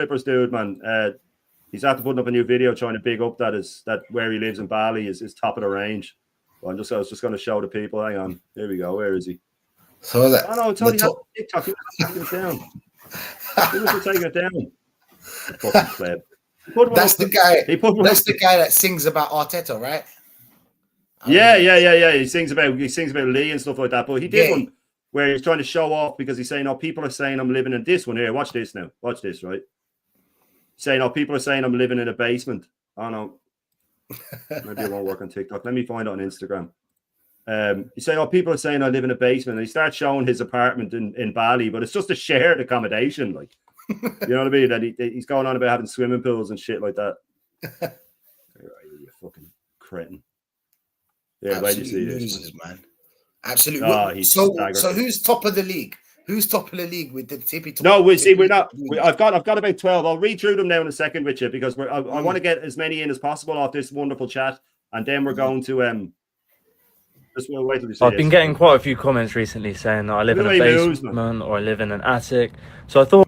Clippers dude, man. He's after putting up a new video trying to big up that where he lives in Bali is top of the range. Well, I was just going to show the people. Hang on, here we go. Where is he? So that no, it's only TikTok. He was taking it down. He was taking it down. Fucking pleb. That's the guy. That's the guy that sings about Arteta, right? Yeah. He sings about Lee and stuff like that. But he did one where he's trying to show off because he's saying, "Oh, people are saying I'm living in this one here. Watch this now. Watch this, right?" Saying, "Oh, people are saying I'm living in a basement." Oh no, maybe it won't work on TikTok. Let me find it on Instagram. He's saying, "Oh, people are saying I live in a basement," and he starts showing his apartment in Bali, but it's just a shared accommodation, like. You know what I mean? That he's going on about having swimming pools and shit like that. You fucking cretin. Yeah, where do you see this, man? Absolutely. So who's top of the league? Who's top of the league with the tippy top? No, we're not. I've got about 12. I'll read through them now in a second with you because I want to get as many in as possible off this wonderful chat, and then we're going to just wait till we see I've been getting quite a few comments recently saying that I live in a basement or I live in an attic. So I thought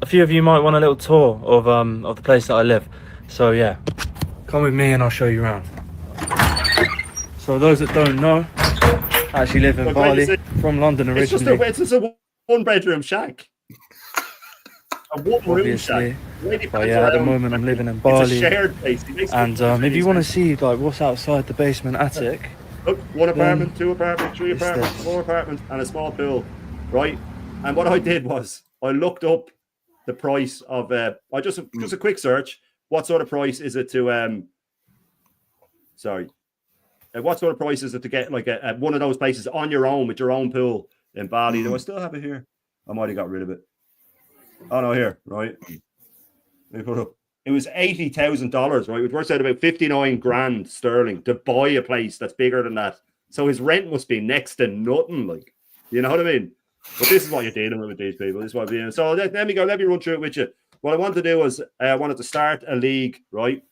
a few of you might want a little tour of the place that I live. So yeah, come with me and I'll show you around. So those that don't know, I actually live in Bali, from London originally. It's just a one-bedroom shack. A one-room shack. But yeah, at the moment I'm living in Bali. It's a shared place. And if you want to see like what's outside the basement attic, look, 1 apartment, 2 apartments, 3 apartments, 4 apartments, and a small pool, right? And what I did was I looked up the price of just a quick search. What sort of price is it to what sort of price is it to get like a one of those places on your own with your own pool in Bali? Do I still have it here? I might have got rid of it. Oh no, here, right? Let me put it up. It was $80,000, right? It works out about 59 grand sterling to buy a place that's bigger than that. So his rent must be next to nothing, like, you know what I mean? But this is what you're dealing with these people. This is what we're doing. So let me run through it with you. What I want to do is I wanted to start a league, right?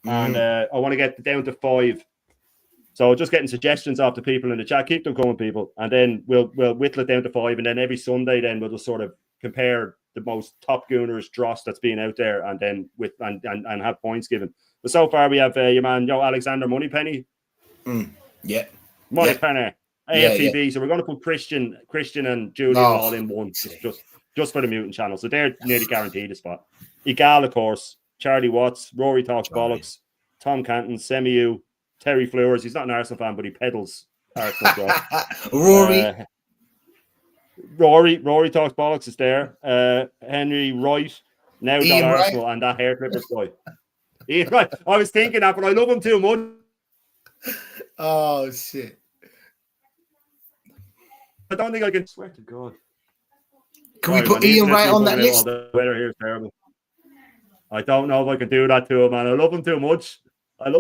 And I want to get down to 5. So just getting suggestions off the people in the chat. Keep them coming, people. And then we'll whittle it down to 5. And then every Sunday, then we'll just sort of compare the most top Gooners dross that's been out there, and then and have points given. But so far we have your man Alexander Moneypenny. Moneypenny. AFTV. So we're going to put Christian and Julian all in one, just for the mutant channel. So they're nearly guaranteed a spot. Egal, of course. Charlie Watts. Rory talks bollocks. Tom Canton. Semiu. Terry Flowers. He's not an Arsenal fan, but he peddles Arsenal. Rory talks bollocks is there. Henry Wright. Now Ian not Arsenal Wright. And that hair clippers guy. Ian Wright. I was thinking that, but I love him too much. Oh shit. I don't think I can swear to God. Can we put Ian Wright on that list? The weather here is terrible. I don't know if I can do that to him, man. I love him too much. But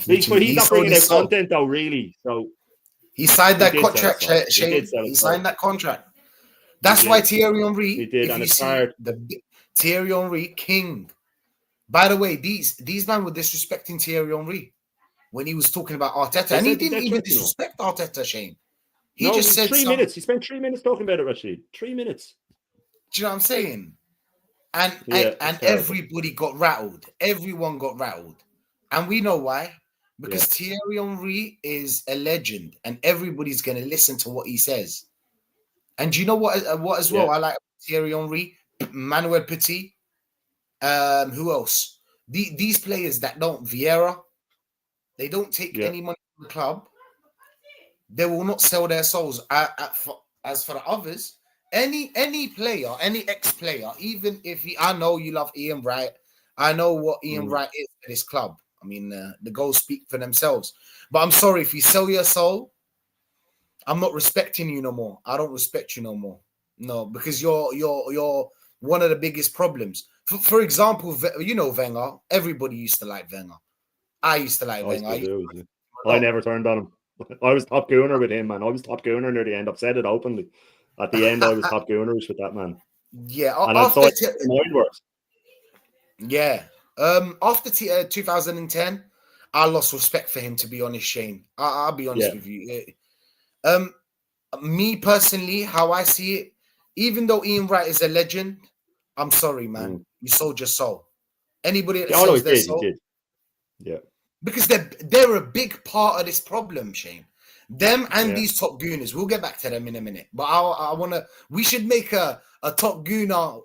he's not bringing out content though, really. So he signed that contract, Shane. He signed that contract. That's why Thierry Henry. He did, and it's hard. Thierry Henry, king. By the way, these men were disrespecting Thierry Henry when he was talking about Arteta, and he didn't even disrespect Arteta, Shane. He just said 3 minutes. He spent 3 minutes talking about it, Rashid. 3 minutes. Do you know what I'm saying? And everybody got rattled. Everyone got rattled. And we know why. Because Thierry Henry is a legend, and everybody's going to listen to what he says. And do you know what as well? I like Thierry Henry, Manuel Petit. Who else? These players that don't, Vieira, they don't take any money from the club. They will not sell their souls. As for the others, any player, any ex-player, even if I know you love Ian Wright, I know what Ian Wright is for this club. I mean, the goals speak for themselves. But I'm sorry, if you sell your soul, I'm not respecting you no more. I don't respect you no more. No, because you're one of the biggest problems. For example, you know Wenger. Everybody used to like Wenger. I used to like Wenger. I never turned on him. I was top Gooner with him, man. I was top Gooner near the end. I've said it openly. At the end, I was top Goonerish with that man. Yeah, and I thought mine works. Yeah. After 2010, I lost respect for him, to be honest, Shane. I'll be honest with you. Me personally, how I see it even though Ian Wright is a legend, I'm sorry, man. You sold your soul. Anybody that no, sells he their did, soul, he did. Yeah, because they're a big part of this problem, Shane. Them and these top gooners. We'll get back to them in a minute. But I want to. We should make a top gooner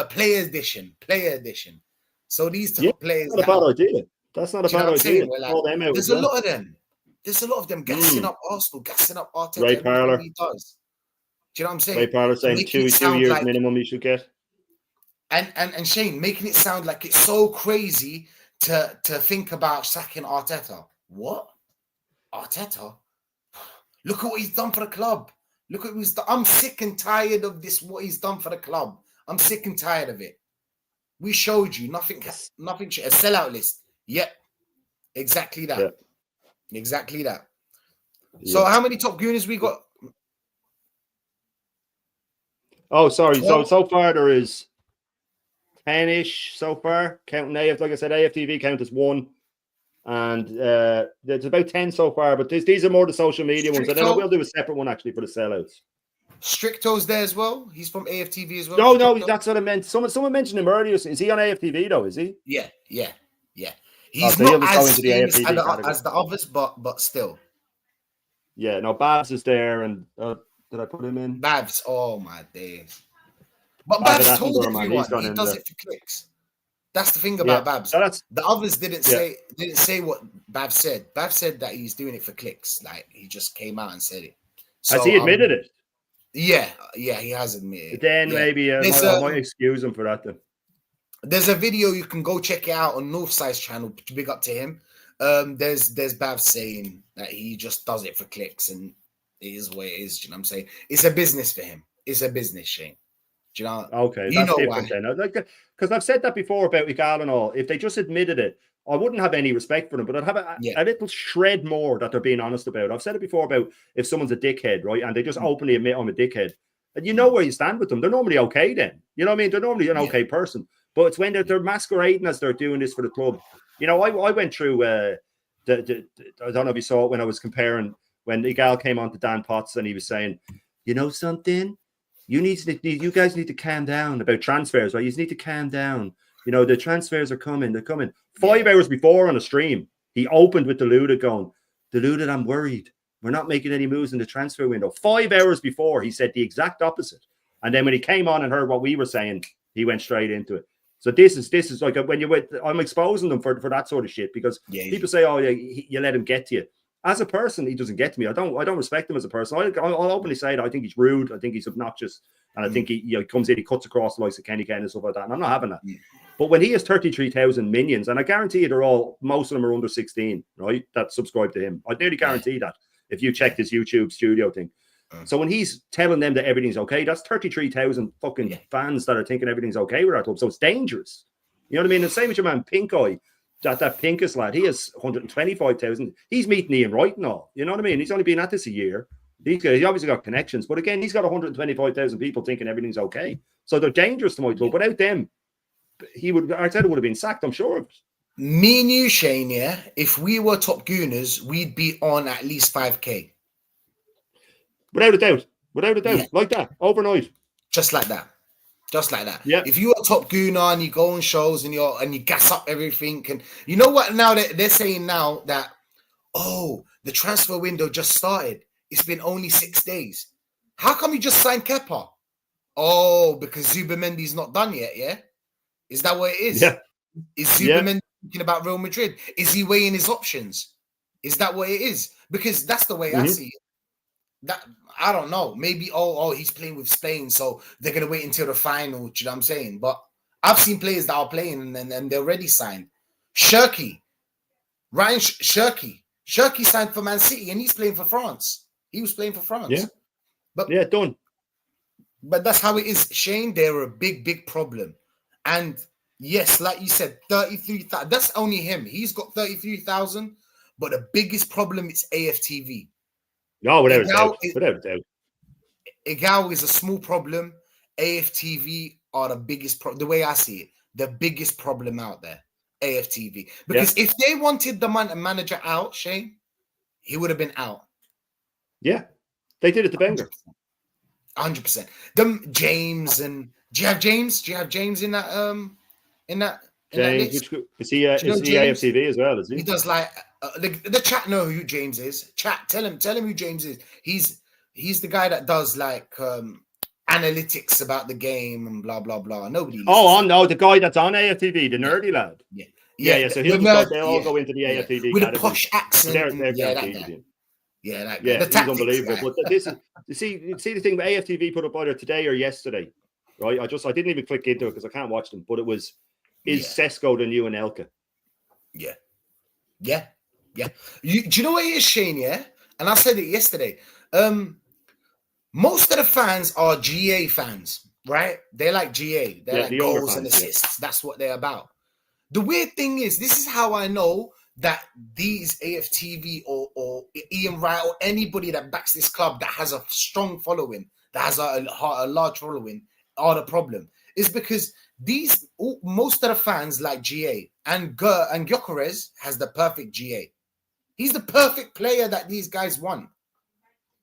player edition. So these top players. that's not a bad idea. That's not a bad idea. Like, there's a lot of them. There's a lot of them gassing up Arsenal, gassing up Arteta, Ray everything Parlour. he does. Do you know what I'm saying? Ray Parlour saying 2 years like, minimum you should get. And Shane making it sound like it's so crazy to think about sacking Arteta. What? Arteta? Look at what he's done for the club. Look at what he's done. I'm sick and tired of this, what he's done for the club. I'm sick and tired of it. We showed you nothing, a sellout list. Yep. Exactly that. Yep. Exactly that. Yep. So how many top gooners we got? Oh, sorry. 12? So far there is 10-ish so far. Counting AF, like I said, AFTV count as 1. And there's about 10 so far, but these are more the social media ones. And then I will do a separate one actually for the sellouts. Stricto's there as well. He's from AFTV as well. No, that's what I meant. Someone mentioned him earlier. Is he on AFTV though? Is he? Yeah. He's not as famous as the others, but still. Yeah, no, Babs is there, and did I put him in? Babs, oh my days! But Babs told everyone he does it for clicks. That's the thing about Babs. So the others didn't say what Babs said. Babs said that he's doing it for clicks. Like he just came out and said it. So, has he admitted it? Yeah, he has admitted. Then maybe I might excuse him for that. Then there's a video you can go check it out on Northside's channel. Big up to him. There's Babs saying that he just does it for clicks, and it is what it is. Do you know what I'm saying? It's a business for him. It's a business, Shane. Do you know? Okay, that's different then. Because I've said that before about Igal and all. If they just admitted it, I wouldn't have any respect for them, but I'd have a little shred more that they're being honest about. I've said it before about if someone's a dickhead, right, and they just openly admit I'm a dickhead, and you know where you stand with them. They're normally okay then. You know what I mean? They're normally an okay person. But it's when they're masquerading as they're doing this for the club. You know, I went through I don't know if you saw it when I was comparing when Igal came on to Dan Potts and he was saying, you know something? You guys need to calm down about transfers, right? You need to calm down. You know, the transfers are coming. They're coming. 5 hours before on a stream, he opened with Deluded going, Deluded, I'm worried. We're not making any moves in the transfer window. 5 hours before, he said the exact opposite. And then when he came on and heard what we were saying, he went straight into it. So this is like when I'm exposing them for that sort of shit because people say, oh, yeah, you let him get to you. As a person, he doesn't get to me. I don't respect him as a person. I'll openly say that I think he's rude. I think he's obnoxious. And I think he comes in, he cuts across the likes of Kenny Ken and stuff like that. And I'm not having that. But when he has 33,000 minions, and I guarantee you most of them are under 16, right? That subscribe to him. I'd nearly guarantee that if you check his YouTube studio thing. So when he's telling them that everything's okay, that's 33,000 fucking fans that are thinking everything's okay with our club. So it's dangerous. You know what I mean? The same with your man Pink Eye. That Pincus lad, he has 125,000. He's meeting Ian Wright and all. You know what I mean? He's only been at this a year. He obviously got connections, but again, he's got 125,000 people thinking everything's okay. So they're dangerous to my club. Without them, Arteta would have been sacked, I'm sure of it. Me and you, Shane, if we were top gooners, we'd be on at least 5K. Without a doubt. Like that, overnight. Just like that. Yeah. If you're a top gooner and you go on shows and you gas up everything, and you know what? Now they're saying now that the transfer window just started. It's been only 6 days. How come you just signed Kepa? Oh, because Zubimendi's not done yet. Yeah, is that what it is? Yeah. Is Zubimendi thinking about Real Madrid? Is he weighing his options? Is that what it is? Because that's the way I see it. That I don't know. Maybe he's playing with Spain, so they're gonna wait until the final. Do you know what I'm saying? But I've seen players that are playing and they're already signed. Ryan Shirky signed for Man City and he's playing for France. He was playing for France. Yeah, but done. But that's how it is, Shane. They're a big problem. And yes, like you said, 33,000. That's only him. He's got 33,000. But the biggest problem is AFTV. No, without a doubt. Igal is a small problem. AFTV are the biggest problem. The way I see it, the biggest problem out there, AFTV. Because if they wanted the manager out, Shane, he would have been out. Yeah, they did it to Wenger. 100%. Them James and do you have James? Do you have James in that James, list? Is he AFTV as well? Is he? He does like the chat know who James is. Chat, tell him who James is. He's the guy that does like analytics about the game and blah blah blah. Nobody. No, the guy that's on AFTV, the nerdy lad. Yeah. So they all go into the AFTV with a posh accent. They're that guy. He's unbelievable. But this is you see the thing with AFTV put up either today or yesterday, right? I didn't even click into it because I can't watch them. But it was Sesko the new Anelka? Yeah. Do you know what it is, Shane? Yeah, and I said it yesterday. Most of the fans are GA fans, right? They're like GA. They're like goals fans, and assists. That's what they're about. The weird thing is, this is how I know that these AFTV or Ian Wright or anybody that backs this club that has a strong following, that has a large following, are the problem. Is because most of the fans like GA and Gyökeres has the perfect GA. He's the perfect player that these guys want.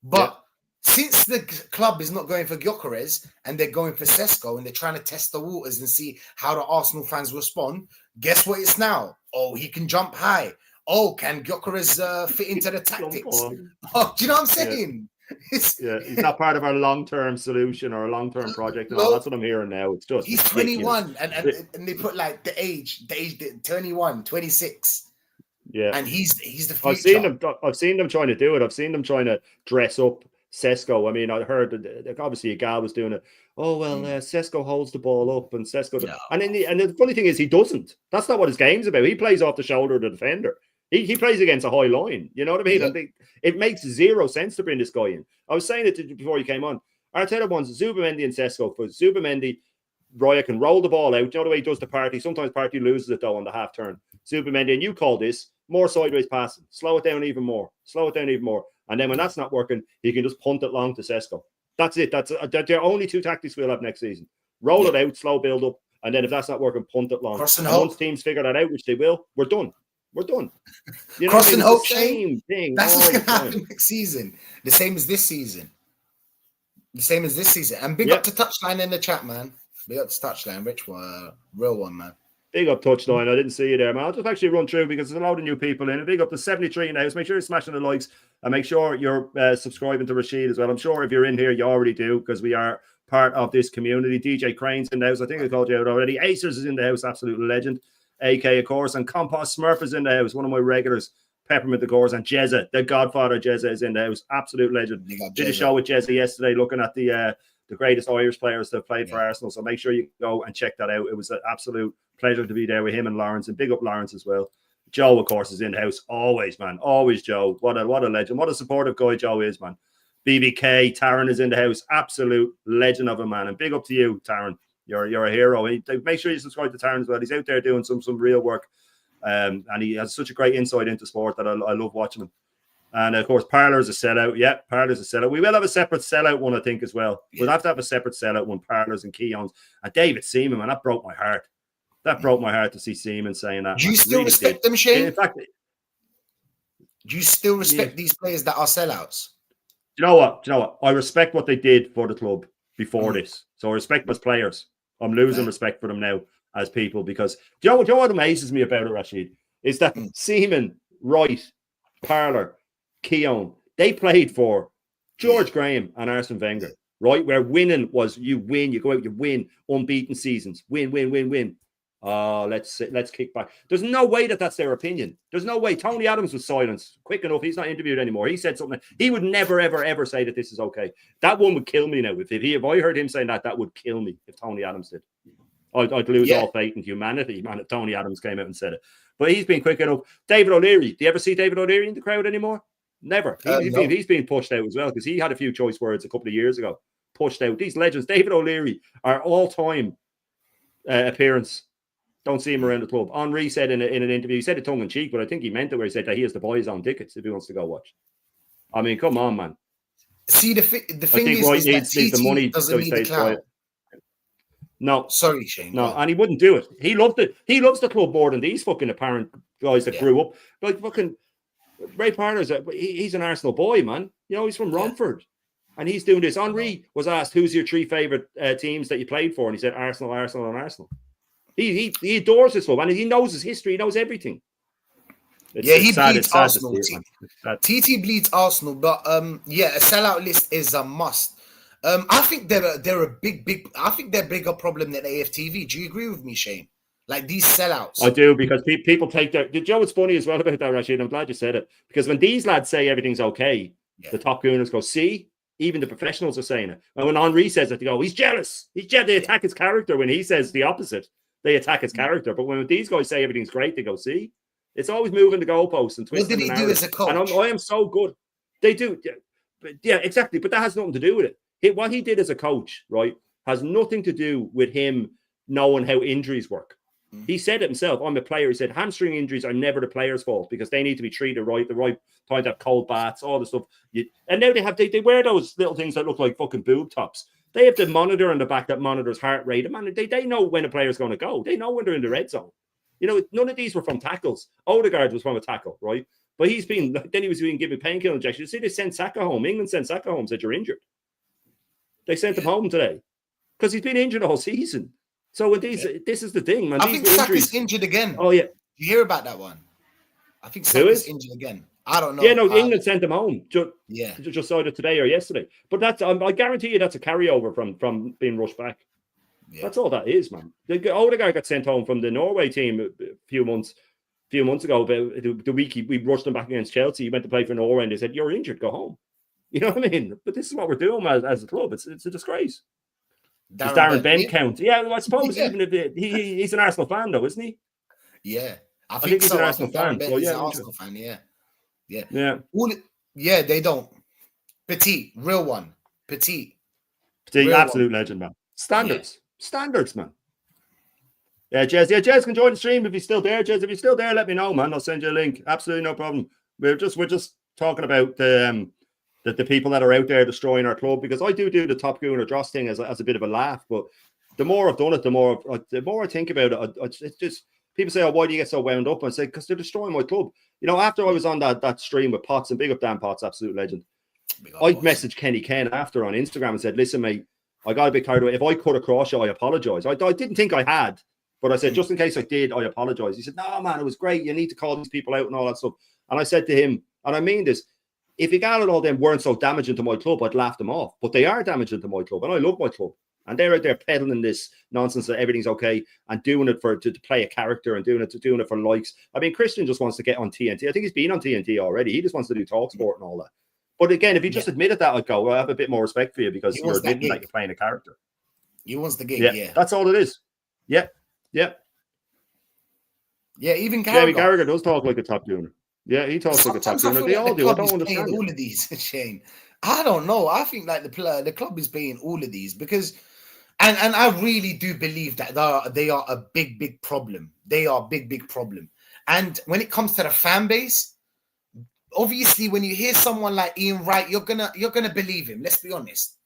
But since the club is not going for Gyökeres and they're going for Sesko and they're trying to test the waters and see how the Arsenal fans respond, guess what it's now? Oh, he can jump high. Oh, can Gyökeres fit into the tactics? Oh, do you know what I'm saying? He's not part of our long-term solution or a long-term project. No, that's what I'm hearing now. It's just he's ridiculous. 21 and they put like the age 21, 26. Yeah, and he's the future. I've seen them trying to do it. I've seen them trying to dress up Sesko. I mean, I heard that obviously a gal was doing it. Oh well, Sesko holds the ball up, and Sesko. No. And the funny thing is, he doesn't. That's not what his game's about. He plays off the shoulder of the defender. He plays against a high line. You know what I mean? Yeah. And it makes zero sense to bring this guy in. I was saying it before you came on. Arteta wants Zubimendi and Sesko. For Zubimendi, Raya can roll the ball out. You know the way he does the Partey? Sometimes Partey loses it though on the half turn. Zubimendi, and you call this more sideways passing. Slow it down even more. And then when that's not working, he can just punt it long to Sesko. That's it. That's the only two tactics we'll have next season. Roll it out, slow build up, and then if that's not working, punt it long. And once teams figure that out, which they will, we're done. You know Cross and hope, same thing. That's what's going to happen next season. The same as this season. And big up to Touchline in the chat, man. Big up to Touchline, Rich one, real one, man. Big up Touchline. I didn't see you there, man. I'll just actually run through because there's a load of new people in. Big up to 73 in the house. Make sure you're smashing the likes and make sure you're subscribing to Rashid as well. I'm sure if you're in here, you already do because we are part of this community. DJ Crane's in the house. I think I called you out already. Acers is in the house. Absolute legend. AK, of course. And Compost Smurf is in the house. One of my regulars. Peppermint, of course. And Jezza, the godfather Jezza, is in the house. Absolute legend. Did a show with Jezza yesterday looking at the greatest Irish players that have played for Arsenal. So make sure you go and check that out. It was an absolute pleasure to be there with him and Lawrence. And big up Lawrence as well. Joe, of course, is in the house. Always, man. Always Joe. What a legend. What a supportive guy Joe is, man. BBK, Taryn is in the house. Absolute legend of a man. And big up to you, Taryn. You're a hero. Make sure you subscribe to Taryn as well. He's out there doing some real work. And he has such a great insight into sport that I love watching him. And of course, Parlour's a sellout. Yeah, Parlour's a sellout. We will have a separate sellout one, I think, as well. We'll have to have a separate sellout one, Parlour's and Keown's. And David Seaman, man, that broke my heart. That broke my heart to see Seaman saying that. Do you still respect them, Shane? In fact, do you still respect these players that are sellouts? Do you know what? I respect what they did for the club before this. So I respect them as players. I'm losing respect for them now as people because do you know what amazes me about it, Rashid? Is that Seaman, Wright, Parlour, Keown, they played for George Graham and Arsene Wenger, right? Where winning was you win, you go out, you win, unbeaten seasons, win. Oh, let's kick back. There's no way that's their opinion. There's no way. Tony Adams was silenced quick enough. He's not interviewed anymore. He said something. He would never, ever say that this is okay. That one would kill me now. If I heard him saying that would kill me if Tony Adams did. I'd lose all faith in humanity, man, if Tony Adams came out and said it. But he's been quick enough. David O'Leary. Do you ever see David O'Leary in the crowd anymore? Never. He's being pushed out as well because he had a few choice words a couple of years ago. Pushed out. These legends. David O'Leary, our all-time appearance. Don't see him around the club. Henri said in an interview, he said it tongue-in-cheek, but I think he meant it where he said that he has to buy his own tickets if he wants to go watch. I mean, come on, man. See, the thing is that needs the money doesn't need the clout. No. Sorry, Shane. No, and he wouldn't do it. He loved it. He loves the club more than these fucking apparent guys that grew up. Like fucking Ray Parlour's he's an Arsenal boy, man. You know, he's from Romford. And he's doing this. Henry was asked, who's your 3 favorite teams that you played for? And he said, Arsenal, Arsenal, and Arsenal. He adores this club, and he knows his history. He knows everything. He bleeds Arsenal. TT bleeds Arsenal, but a sellout list is a must. I think they're a big. I think they're a bigger problem than AFTV. Do you agree with me, Shane? Like these sellouts. I do, because people take their. Do you know what's funny as well about that, Rashid? I'm glad you said it, because when these lads say everything's okay, the top gooners go, see, even the professionals are saying it. And when Henry says it, they go, he's jealous. They attack his character. When he says the opposite, they attack his character. But when these guys say everything's great, they go, see, it's always moving the goalposts and twisting. What did he do as a coach? And I am so good. They do, yeah, exactly. But that has nothing to do with it. What he did as a coach, right, has nothing to do with him knowing how injuries work. He said it himself. I'm a player. He said hamstring injuries are never the player's fault, because they need to be treated right, the right time to have cold baths, all the stuff. And now they wear those little things that look like fucking boob tops. They have the monitor on the back that monitors heart rate. Man, they know when a player's going to go. They know when they're in the red zone. You know, none of these were from tackles. Odegaard was from a tackle, right? But he was being given painkiller injections. See, they sent Saka home. England sent Saka home, said you're injured. They sent him home today because he's been injured all season. So with these, this is the thing, man. I think Saka's injured again. Oh yeah, you hear about that one? I think Saka's injured again. I don't know. Yeah, no, England sent him home. Just saw it today or yesterday. But that's I guarantee you that's a carryover from being rushed back. Yeah. That's all that is, man. The older guy got sent home from the Norway team a few months ago. But the week we rushed him back against Chelsea, he went to play for Norway, and they said, "You're injured, go home." You know what I mean? But this is what we're doing as a club. It's a disgrace. Darren Bent count. Yeah, well, I suppose even if he's an Arsenal fan, though, isn't he? Yeah, I think he's an Arsenal fan. So, he's an Arsenal fan. Yeah. They don't. Petit, real one. Petit, absolute legend, man. Standards, man. Yeah, Jez can join the stream if he's still there. Jez, if you're still there, let me know, man. I'll send you a link. Absolutely no problem. We're just talking about the people that are out there destroying our club, because I do the Top Gooner Dross thing as a bit of a laugh, but the more I've done it, the more I think about it. It's just people say, "Oh, why do you get so wound up?" I say, "Because they're destroying my club." You know, after I was on that stream with Potts, and big up Dan Potts, absolute legend. I messaged Kenny Ken after on Instagram and said, "Listen, mate, I got a bit carried away. If I cut across you, I apologize." I didn't think I had, but I said, just in case I did, I apologize. He said, "No, man, it was great. You need to call these people out and all that stuff." And I said to him, and I mean this, if Igal and all them weren't so damaging to my club, I'd laugh them off. But they are damaging to my club, and I love my club. And they're out there peddling this nonsense that everything's okay and doing it to play a character and doing it for likes. I mean, Christian just wants to get on TNT. I think he's been on TNT already. He just wants to do talk sport and all that. But again, if you just admitted that, I'd go, well, I have a bit more respect for you, because you're admitting that you're playing a character. He wants the gig, yeah. That's all it is. Yeah. Even Jamie Carragher does talk like a top gooner. Yeah, he talks like a top gooner. They all do. I don't understand all of these, Shane. I don't know. I think like the club is paying all of these because, and I really do believe that they are a big problem. They are a big problem. And when it comes to the fan base, obviously, when you hear someone like Ian Wright, you're gonna believe him. Let's be honest.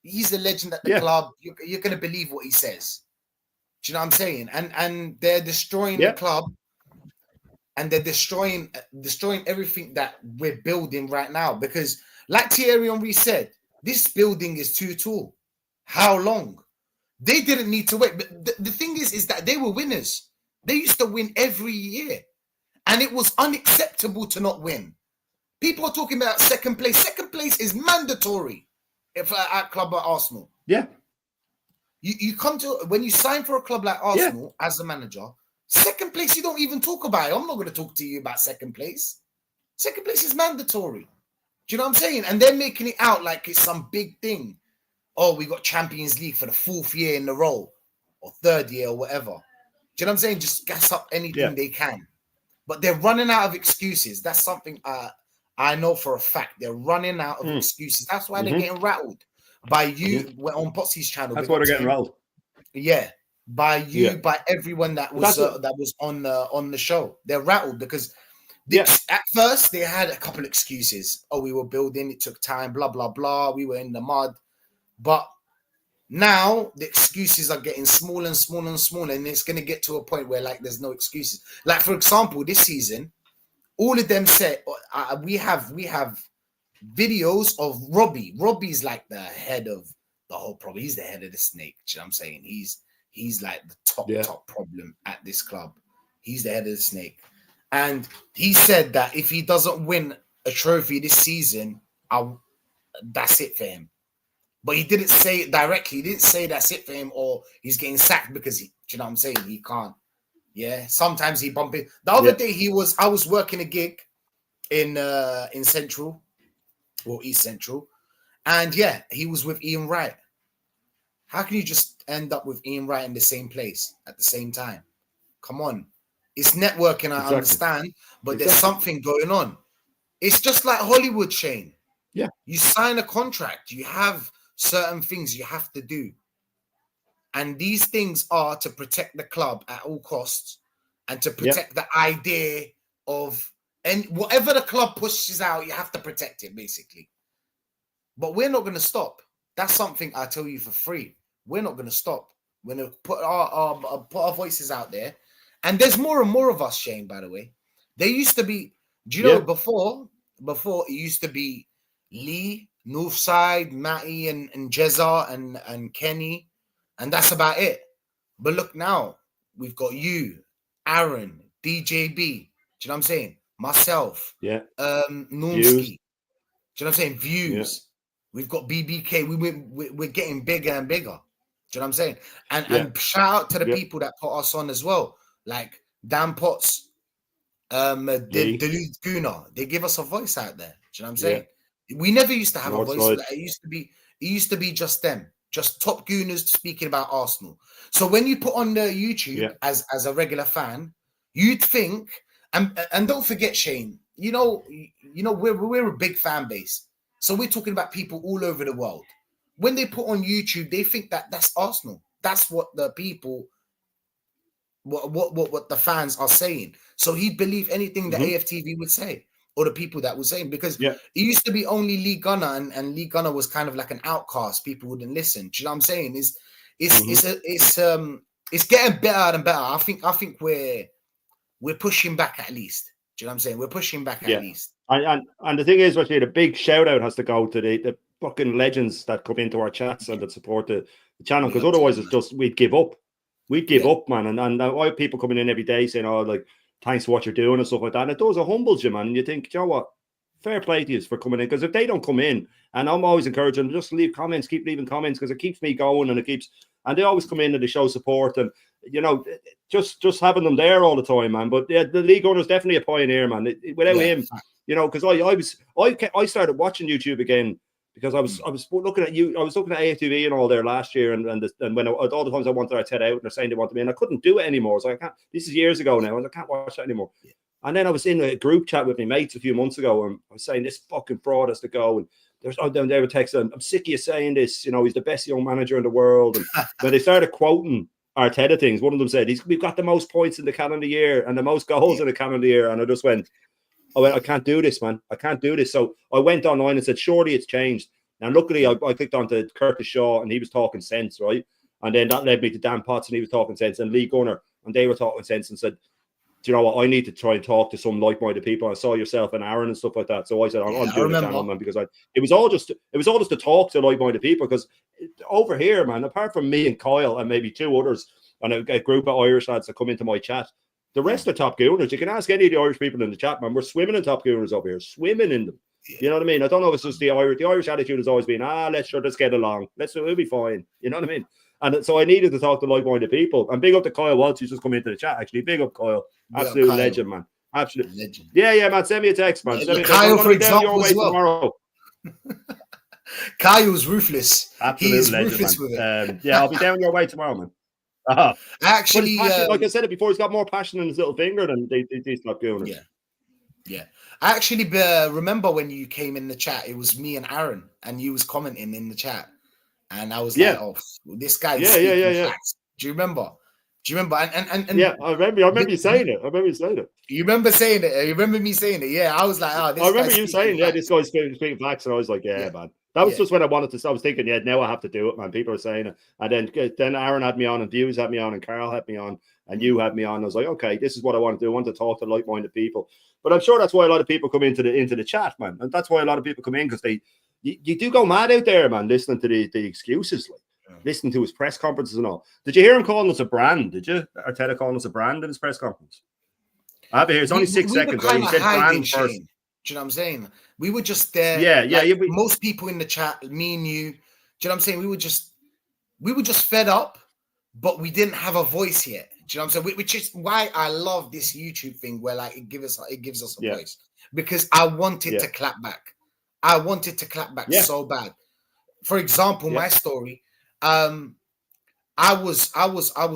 He's a legend at the club. You're gonna believe what he says. Do you know what I'm saying? And they're destroying the club. And they're destroying everything that we're building right now. Because, like Thierry Henry said, this building is too tall. How long? They didn't need to wait. But the thing is that they were winners. They used to win every year. And it was unacceptable to not win. People are talking about second place. Second place is mandatory at club like Arsenal. Yeah. You come to, when you sign for a club like Arsenal as a manager, second place, you don't even talk about it. I'm not going to talk to you about second place. Second place is mandatory. Do you know what I'm saying? And they're making it out like it's some big thing. Oh, we got Champions League for the 4th year in a row or 3rd year or whatever. Do you know what I'm saying? Just gas up anything they can. But they're running out of excuses. That's something I know for a fact. They're running out of excuses. That's why they're getting rattled by you. We're on Potsy's channel. That's why they're getting rattled. Yeah. By you, by everyone that was on the show. They're rattled because at first they had a couple excuses. Oh, we were building, it took time, blah, blah, blah. We were in the mud. But now the excuses are getting smaller and smaller and smaller, and it's going to get to a point where like there's no excuses. Like, for example, this season, all of them said we have videos of Robbie. Robbie's like the head of the whole problem. He's the head of the snake. You know what I'm saying? He's like the top problem at this club. He's the head of the snake. And he said that if he doesn't win a trophy this season, that's it for him. But he didn't say it directly. He didn't say that's it for him or he's getting sacked because do you know what I'm saying? He can't. Yeah. Sometimes he bump it. The other day I was working a gig in Central or East Central. And yeah, he was with Ian Wright. How can you just end up with Ian Wright in the same place at the same time? Come on. It's networking, I understand, but there's something going on. It's just like Hollywood, Shane. Yeah. You sign a contract. You have certain things you have to do. And these things are to protect the club at all costs and to protect the idea of, and whatever the club pushes out, you have to protect it, basically. But we're not going to stop. That's something I tell you for free. We're not going to stop. We're going to put our voices out there. And there's more and more of us, Shane, by the way. There used to be, do you know, before it used to be Lee, Northside, Matty, and Jezza and Kenny, and that's about it. But look now, we've got you, Aaron, DJB, do you know what I'm saying? Myself, Normski, do you know what I'm saying? Views. Yeah. We've got BBK. We're getting bigger and bigger. Do you know what I'm saying? And shout out to the people that put us on as well. Like Dan Potts, the Gooner, they give us a voice out there. Do you know what I'm saying? We never used to have a voice. Like it used to be just them, just top Gooners speaking about Arsenal. So when you put on the YouTube as a regular fan, you'd think, and don't forget, Shane, you know, we're a big fan base. So we're talking about people all over the world. When they put on YouTube, they think that that's Arsenal. That's what the people. What the fans are saying. So he'd believe anything that AFTV would say or the people that were saying, because it used to be only Lee Gunner and Lee Gunner was kind of like an outcast. People wouldn't listen. Do you know what I'm saying? It's getting better and better. I think we're pushing back at least. Do you know what I'm saying? We're pushing back at least. And the thing is, actually, the big shout out has to go to the fucking legends that come into our chats and that support the channel, because otherwise it's just we'd give up. We'd give up, man. And why people coming in every day saying, oh, like, thanks for what you're doing and stuff like that. And it does, it humbles you, man. And you think, you know what? Fair play to you for coming in. Because if they don't come in, and I'm always encouraging them, just leave comments, keep leaving comments, because it keeps me going and and they always come in and they show support. And, you know, just having them there all the time, man. But yeah, the league owner is definitely a pioneer, man. Without him, you know, because I started watching YouTube again. Because I was looking at you, I was looking at AFTV and all there last year, and when all the times I wanted to head out, and they're saying they want me, and I couldn't do it anymore. So I can't. This is years ago now, and I can't watch that anymore. Yeah. And then I was in a group chat with my mates a few months ago, and I was saying this fucking fraud has to go. And they were texting, I'm sick of you saying this. You know, he's the best young manager in the world. And when they started quoting Arteta things, one of them said, we've got the most points in the calendar year and the most goals in the calendar year, and I just went. I can't do this, man. I can't do this. So I went online and said, surely it's changed. And luckily, I clicked onto Curtis Shaw, and he was talking sense, right? And then that led me to Dan Potts, and he was talking sense, and Lee Gunner, and they were talking sense, and said, do you know what? I need to try and talk to some like-minded people. I saw yourself and Aaron and stuff like that. So I said, I'm doing the channel, man, because it was all just to talk to like-minded people. Because over here, man, apart from me and Kyle and maybe two others, and a group of Irish lads that come into my chat, the rest are top Gooners. You can ask any of the Irish people in the chat, man. We're swimming in top Gooners over here, swimming in them. You know what I mean? I don't know if it's just the Irish attitude has always been, let's get along. We'll be fine. You know what I mean? And so I needed to talk to like-minded people. And big up to Kyle Waltz, who's just come into the chat, actually. Big up, Kyle. Absolute legend, man. Absolute legend. Yeah, man. Send me a text, man. Kyle, for example, as well. Tomorrow. Kyle's ruthless. Absolute legend, ruthless man. With it. I'll be down your way tomorrow, man. Actually, like I said it before, he's got more passion in his little finger than these top Gooners. Yeah. I actually remember when you came in the chat, it was me and Aaron, and you was commenting in the chat. And I was like, oh, this guy is facts. Do you remember? And yeah, I remember you saying it. You remember saying it. You remember me saying it. Yeah, I was like, oh, this I remember you saying, this guy's speaking facts. And I was like, man. That was just when I wanted to. I was thinking, yeah, now I have to do it, man. People are saying it, and then Aaron had me on, and Views had me on, and Carl had me on, and you had me on. I was like, okay, this is what I want to do. I want to talk to like-minded people. But I'm sure that's why a lot of people come into the chat, man, and that's why a lot of people come in, because you do go mad out there, man, listening to the excuses, like listening to his press conferences and all. Did you hear him calling us a brand? Did you? Arteta calling us a brand in his press conference? I have it here. It's only 6 seconds. Right? He said brand first. Do you know what I'm saying? We were just there. Most people in the chat, me and you. Do you know what I'm saying? We were just fed up, but we didn't have a voice yet. Do you know what I'm saying? Which is why I love this YouTube thing, where like it gives us a voice, because I wanted to clap back. I wanted to clap back so bad. For example, my story. I was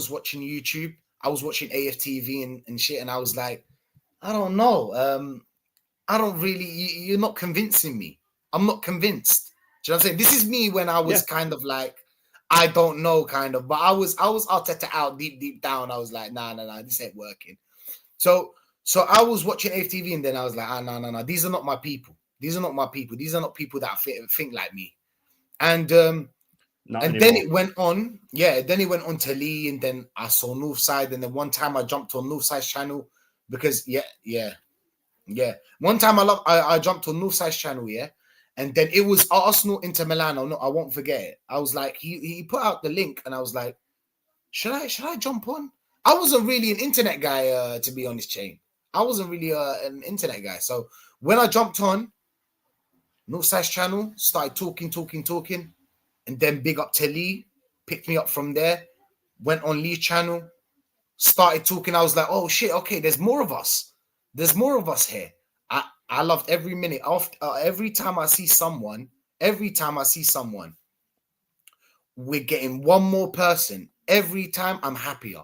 watching YouTube. I was watching AFTV and shit, and I was like, I don't know. I don't really, you're not convincing me. I'm not convinced. Do you know what I'm saying? This is me when I was kind of like, I don't know, kind of, but I was Arteta out deep down. I was like, nah, this ain't working. So I was watching AFTV, and then I was like, no, these are not my people. These are not my people. These are not people that think like me. And then it went on. Yeah, then it went on to Lee, and then I saw Northside, and then one time I jumped on Northside's channel because one time I jumped on Northside's channel, and then it was Arsenal Inter Milan. I won't forget it. I was like, he put out the link, and I was like, should I jump on? I wasn't really an internet guy, to be honest, Chain. I wasn't really an internet guy. So when I jumped on Northside's channel, started talking, and then big up to Lee, picked me up from there, went on Lee's channel, started talking. I was like, oh shit, okay, there's more of us. There's more of us here. I loved every minute. Every time I see someone, we're getting one more person. Every time I'm happier.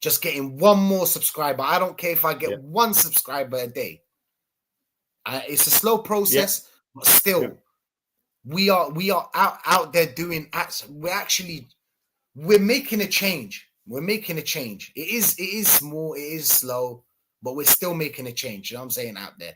Just getting one more subscriber. I don't care if I get one subscriber a day. It's a slow process, but still, we are out there doing. We're making a change. We're making a change. It is small. It is slow. But we're still making a change, you know what I'm saying, out there.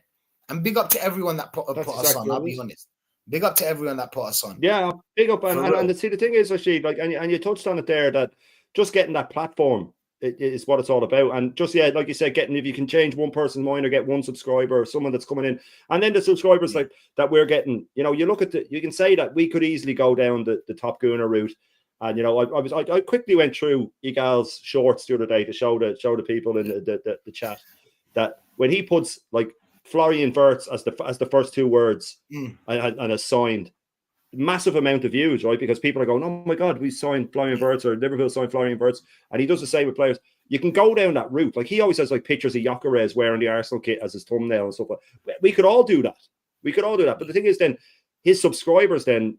And big up to everyone that put us on, I'll be honest. Big up to everyone that put us on. Yeah, big up. And see, the thing is, Rashid, like, and you touched on it there, that just getting that platform is what it's all about. And just, like you said, if you can change one person's mind or get one subscriber or someone that's coming in. And then the subscribers like that we're getting, you look at you can say that we could easily go down the Top Gooner route. And I quickly went through Igal's shorts the other day to show the people in the chat that when he puts like Florian Wirtz as the first two words and has signed, massive amount of views, right? Because people are going, oh my God, we signed Florian Wirtz, or Liverpool signed Florian Wirtz, and he does the same with players. You can go down that route. Like he always has like pictures of Gyökeres wearing the Arsenal kit as his thumbnail and stuff like that. We could all do that. But the thing is, then his subscribers then,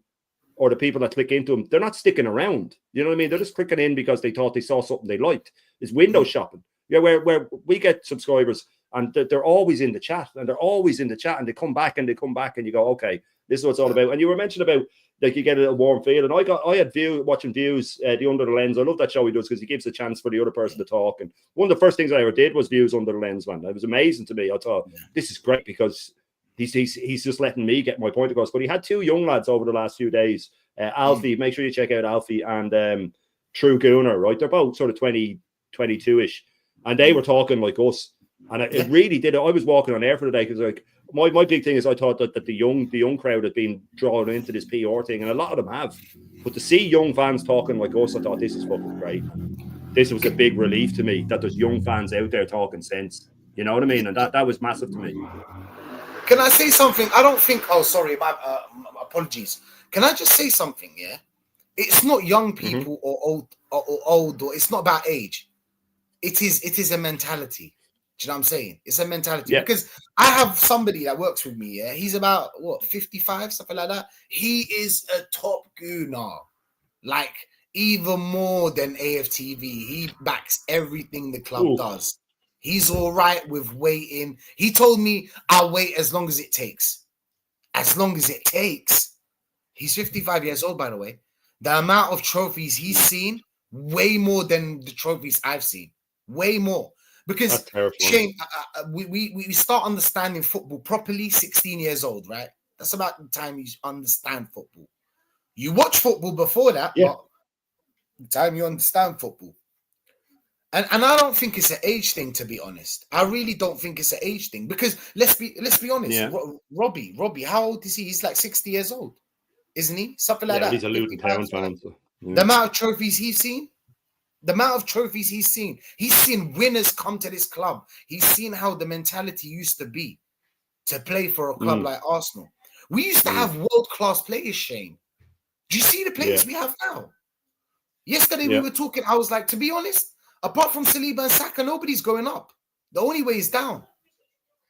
or the people that click into him, they're not sticking around. You know what I mean? They're just clicking in because they thought they saw something they liked. It's window shopping. Yeah, where we get subscribers and they're always in the chat, and they come back and you go, okay, this is what it's all about. And you were mentioning about like you get a little warm feel, and I had watching Views, the Under the Lens. I love that show he does because he gives a chance for the other person to talk. And one of the first things I ever did was Views Under the Lens, man. It was amazing to me. I thought this is great because he's just letting me get my point across. But he had two young lads over the last few days. Alfie, make sure you check out Alfie and True Gooner, right? They're both sort of 20, 22-ish. And they were talking like us. And it really did. I was walking on air for the day because like my big thing is I thought that the young crowd had been drawn into this PR thing, and a lot of them have. But to see young fans talking like us, I thought this is fucking great. This was a big relief to me that there's young fans out there talking sense. You know what I mean? And that was massive to me. Can I say something? I don't think. Oh, sorry. My apologies. Can I just say something? Yeah, it's not young people or old, or it's not about age. It is a mentality. Do you know what I'm saying? It's a mentality. Because I have somebody that works with me. Yeah, he's about 55, something like that. He is a top gooner, like even more than AFTV. He backs everything the club does. He's all right with waiting. He told me I'll wait as long as it takes. As long as it takes. He's 55 years old, by the way. The amount of trophies he's seen, way more than the trophies I've seen. Way more. Because Shane, we start understanding football properly 16 years old, right? That's about the time you understand football. You watch football before that, but the time you understand football. And I don't think it's an age thing, to be honest. I really don't think it's an age thing, because let's be honest. Yeah. Robbie, how old is he? He's like 60 years old, isn't he? Something like that. He's a Luton Town fan. So, The amount of trophies he's seen, he's seen winners come to this club. He's seen how the mentality used to be to play for a club like Arsenal. We used to have world-class players, Shane. Do you see the players we have now? Yesterday we were talking, I was like, to be honest, apart from Saliba and Saka, nobody's going up. The only way is down.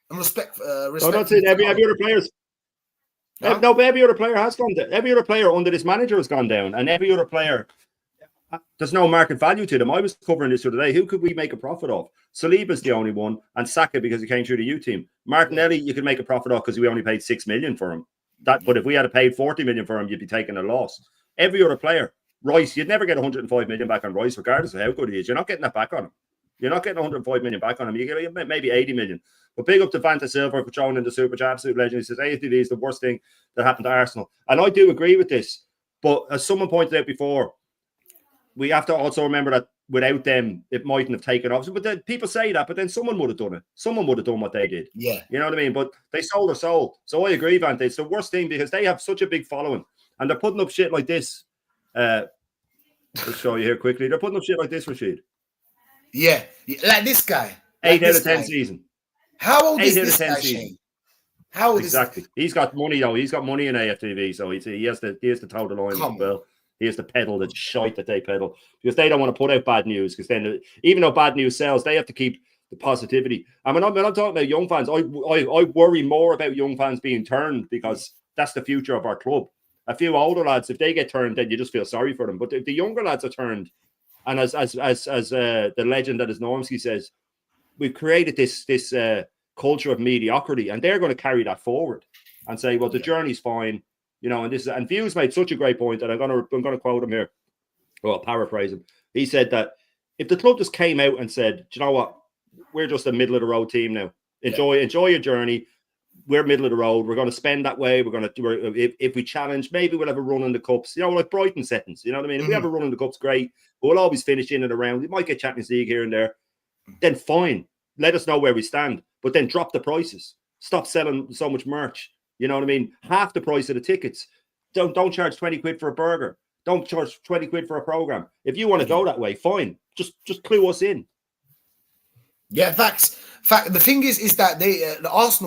And respect. That's it. Every other player's. Huh? No, but every other player has gone down. Every other player under this manager has gone down, and every other player, there's no market value to them. I was covering this the other day. Who could we make a profit of? Saliba's the only one, and Saka because he came through the U team. Martinelli, you can make a profit of because we only paid 6 million for him. But if we had paid 40 million for him, you'd be taking a loss. Every other player, Rice, you'd never get 105 million back on Rice, regardless of how good he is. You're not getting that back on him. You're not getting 105 million back on him. You get maybe 80 million. But big up to Vanta Silva for throwing in the super chat, absolute legend. He says AFTV is the worst thing that happened to Arsenal. And I do agree with this. But as someone pointed out before, we have to also remember that without them, it mightn't have taken off. But then people say that, but then someone would have done it. Someone would have done what they did. Yeah. You know what I mean? But they sold their soul. So I agree, Vanta. It's the worst thing because they have such a big following. And they're putting up shit like this. Let's show you here quickly. They're putting up shit like this, Rashid. Yeah. Like this guy. 8 out of 10 season. How old is this guy, Shane? How old exactly. He's got money, though. He's got money in AFTV, so he has to toe the line as well. He has to peddle the shite that they peddle because they don't want to put out bad news. Because then, even though bad news sells, they have to keep the positivity. And when I'm talking about young fans, I worry more about young fans being turned because that's the future of our club. A few older lads, if they get turned, then you just feel sorry for them. But if the younger lads are turned, and as the legend that is Normsky says, we've created this culture of mediocrity, and they're going to carry that forward and say, well, the journey's fine, you know. And Views made such a great point, and I'm going to quote him here. Well, paraphrase him. He said that if the club just came out and said, do you know what, we're just a middle of the road team now. Enjoy your journey. We're middle of the road. We're going to spend that way. We're going to if we challenge, maybe we'll have a run in the cups. You know, like Brighton settings. You know what I mean? If we have a run in the cups, great. But we'll always finish in and around. We might get Champions League here and there. Then fine. Let us know where we stand. But then drop the prices. Stop selling so much merch. You know what I mean? Half the price of the tickets. Don't charge 20 quid for a burger. Don't charge 20 quid for a program. If you want to go that way, fine. Just clue us in. Yeah, facts. The thing is that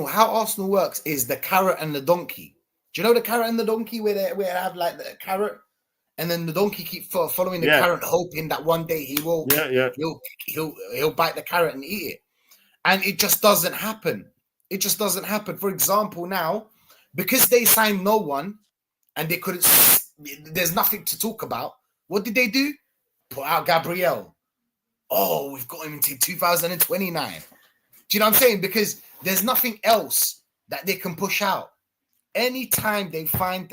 how Arsenal works is the carrot and the donkey. Do you know the carrot and the donkey where they have like the carrot and then the donkey keep following the carrot, hoping that one day he will he'll bite the carrot and eat it. And it just doesn't happen. It just doesn't happen. For example, now, because they signed no one and they couldn't, there's nothing to talk about. What did they do? Put out Gabriel. Oh, we've got him until 2029. Do you know what I'm saying? Because there's nothing else that they can push out. Anytime they find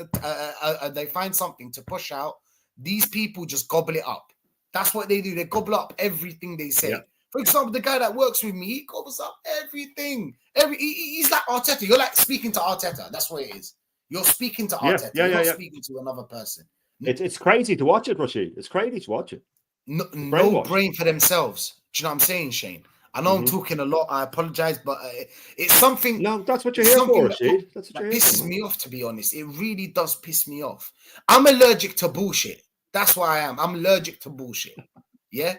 they find something to push out, these people just gobble it up. That's what they do. They gobble up everything they say. Yeah. For example, the guy that works with me, he gobbles up everything. He's like Arteta. You're like speaking to Arteta. That's what it is. You're speaking to Arteta. You're not speaking to another person. It's crazy to watch it, Rashid. It's crazy to watch it. No brain for themselves. Do you know what I'm saying, Shane? I know I'm talking a lot. I apologize, but it's something. No, that's what you're here for, Rashid. That's what you're here for. Pisses me off, to be honest. It really does piss me off. I'm allergic to bullshit. That's why I am. I'm allergic to bullshit. Yeah,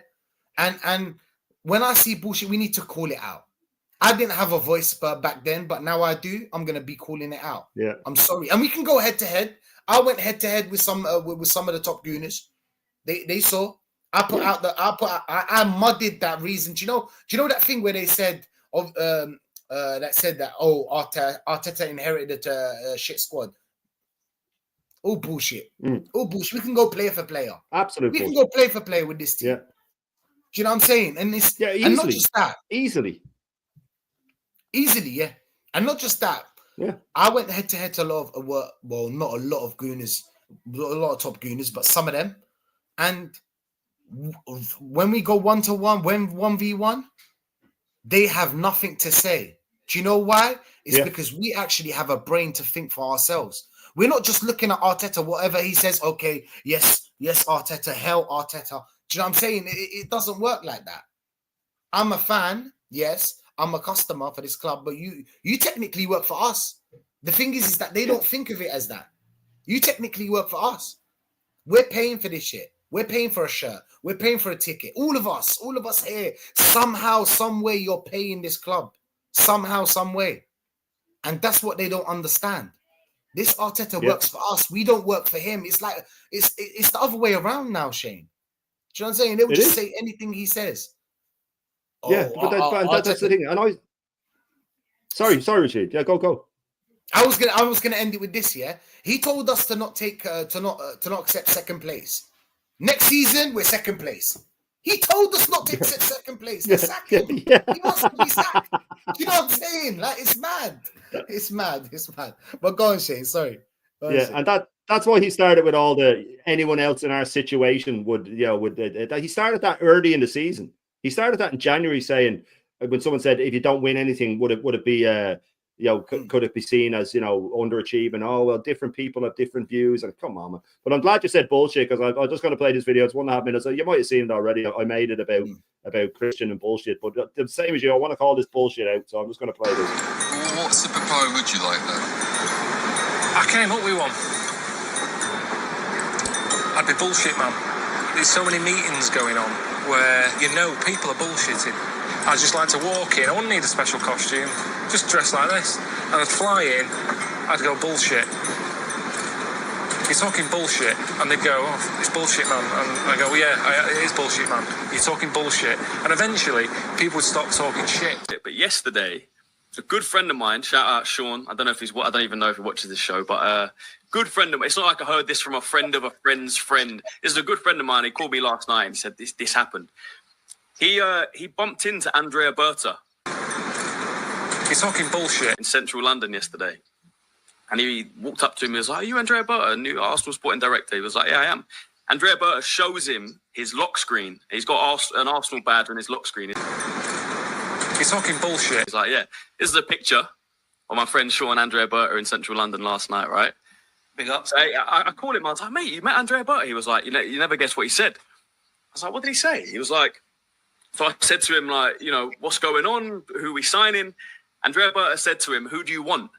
and when I see bullshit, we need to call it out. I didn't have a voice back then, but now I do. I'm gonna be calling it out. Yeah, I'm sorry, and we can go head to head. I went head to head with some of the top Gooners. They saw. I mudded that reason. Do you know that thing where they said that Arteta inherited a shit squad? Oh bullshit. Oh bullshit. We can go player for player. Absolutely. We can go player for player with this team. Yeah. Do you know what I'm saying? And it's easily. And not just that. Easily, yeah. And not just that. Yeah. I went head to head to a lot of not a lot of Gooners, a lot of top Gooners, but some of them. And when we go 1-to-1, when 1v1, they have nothing to say. Do you know why? It's because we actually have a brain to think for ourselves. We're not just looking at Arteta, whatever he says, okay, yes, Arteta, hell, Arteta. Do you know what I'm saying? It doesn't work like that. I'm a fan, yes. I'm a customer for this club, but you technically work for us. The thing is that they don't think of it as that. You technically work for us. We're paying for this shit. We're paying for a shirt. We're paying for a ticket. All of us here. Somehow, some way, you're paying this club. Somehow, some way. And that's what they don't understand. This Arteta works for us. We don't work for him. It's like it's the other way around now, Shane. Do you know what I'm saying? They would just say anything he says. Yeah, but that's the thing. And sorry, Rashid. Yeah, go. I was gonna end it with this. Yeah, he told us to not take to not accept second place. Next season, we're second place. He told us not to accept second place. Sack him. He wants to be sacked. You know what I'm saying? Like, it's mad. It's mad. But go on, Shane. Sorry. And that's why he started with all the anyone else in our situation would he started that early in the season. He started that in January, saying when someone said if you don't win anything, would it be could it be seen as underachieving? Oh well, different people have different views. And come on, man. But I'm glad you said bullshit, because I'm just going to play this video. It's 1.5 minutes. So you might have seen it already. I made it about Christian and bullshit. But the same as you, I want to call this bullshit out. So I'm just going to play this. What superpower would you like then? I came up with one. I'd be bullshit, man. There's so many meetings going on where people are bullshitting. I'd just like to walk in. I wouldn't need a special costume. Just dress like this. And I'd fly in. I'd go, bullshit. You're talking bullshit. And they'd go, oh, it's bullshit, man. And I go, yeah, it is bullshit, man. You're talking bullshit. And eventually, people would stop talking shit. But yesterday, a good friend of mine, shout out Sean. I don't even know if he watches this show, but good friend of mine. It's not like I heard this from a friend of a friend's friend. This is a good friend of mine. He called me last night and he said this happened. He bumped into Andrea Berta. You're talking bullshit. In central London yesterday. And he walked up to me and was like, are you Andrea Berta, new Arsenal sporting director? He was like, yeah, I am. Andrea Berta shows him his lock screen. He's got an Arsenal badge on his lock screen. You're talking bullshit. He's like, yeah, this is a picture of my friend Sean and Andrea Berta in central London last night, right? Big up. So I called him. I was like, mate, you met Andrea Berta? He was like, you never guess what he said. I was like, what did he say? He was like, so I said to him, like, what's going on? Who are we signing? Andrea Berta said to him, who do you want?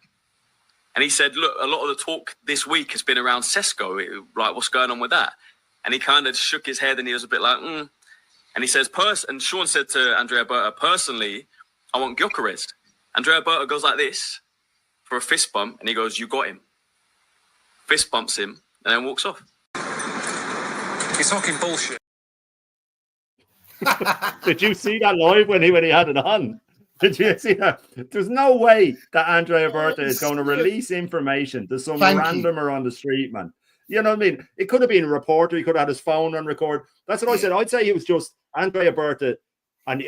And he said, look, a lot of the talk this week has been around Sesko. Like, what's going on with that? And he kind of shook his head and he was a bit like, And he says, and Sean said to Andrea Berta, personally, I want Gyökeres. Andrea Berta goes like this for a fist bump. And he goes, you got him. Fist bumps him and then walks off. You're talking bullshit. Did you see that live when he had it on? Did you see that? There's no way that Andrea Berta is going to release information to some randomer on the street, man. You know what I mean? It could have been a reporter. He could have had his phone on record. That's what I said. I'd say it was just Andrea Berta. And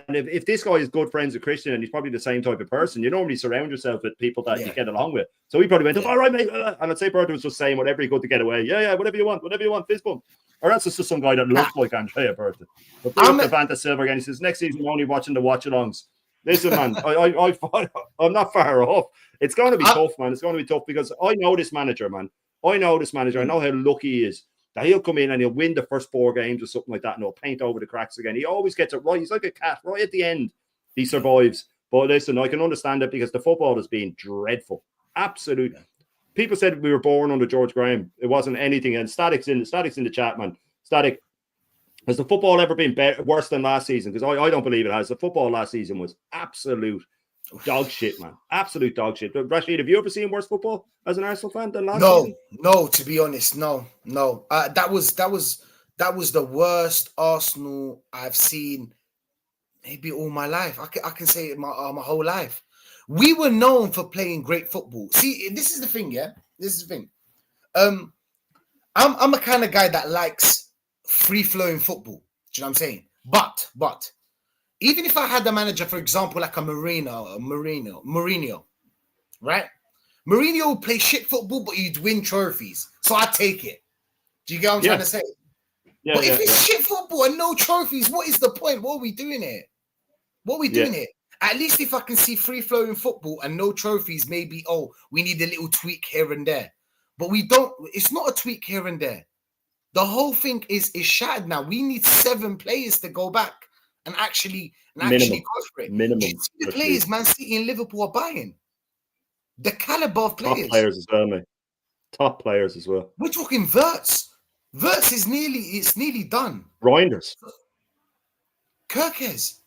if this guy is good friends with Christian and he's probably the same type of person, you normally surround yourself with people that you get along with. So he probably went, all right, mate. And I'd say Berta was just saying whatever he could to get away. Yeah, whatever you want, fist bump. Or else it's just some guy that looks like Andrea Berta. But Vanta Silva again, he says, next season, I'm only watching the watch-alongs. Listen, man, I'm not far off. It's going to be tough, man. It's going to be tough because I know this manager, man. I know how lucky he is that he'll come in and he'll win the first 4 games or something like that and he'll paint over the cracks again. He always gets it right. He's like a cat. Right at the end, he survives. But listen, I can understand it because the football has been dreadful. Absolutely. People said we were born under George Graham. It wasn't anything. And Static's in the chat, man. Static, has the football ever been worse than last season? Because I don't believe it has. The football last season was absolute dog shit, man. Absolute dog shit. Rashid, have you ever seen worse football as an Arsenal fan than last season? No. To be honest, no. That was the worst Arsenal I've seen maybe all my life. I can say it my whole life. We were known for playing great football. See, this is the thing, yeah. This is the thing. I'm a kind of guy that likes free-flowing football. Do you know what I'm saying? But even if I had a manager, for example, like a Mourinho, right? Mourinho will play shit football, but he'd win trophies. So I take it. Do you get what I'm trying to say? Yeah, but if it's shit football and no trophies, what is the point? What are we doing here? Here? At least if I can see free-flowing football and no trophies, maybe, we need a little tweak here and there. But we don't. It's not a tweak here and there. The whole thing is shattered now. We need 7 players to go back and actually go for it. Minimum. The players Man City and Liverpool are buying. The caliber of players. Top players as well, mate. Top players as well. We're talking Wirtz. Wirtz is nearly done. Reinders. Kirkes.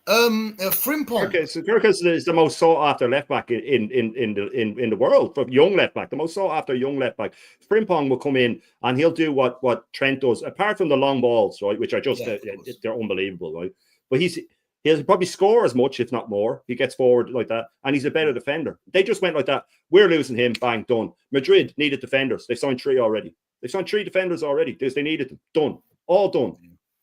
Frimpong. Kirkes is the most sought after left back in the world, for young left back, the most sought after young left back. Frimpong will come in and he'll do what Trent does, apart from the long balls, right, which are just they're unbelievable, right? But he'll probably score as much, if not more. He gets forward like that, and he's a better defender. They just went like that. We're losing him, bang, done. Madrid needed defenders. They've signed 3 already. They've signed 3 defenders already because they needed them. Done. All done.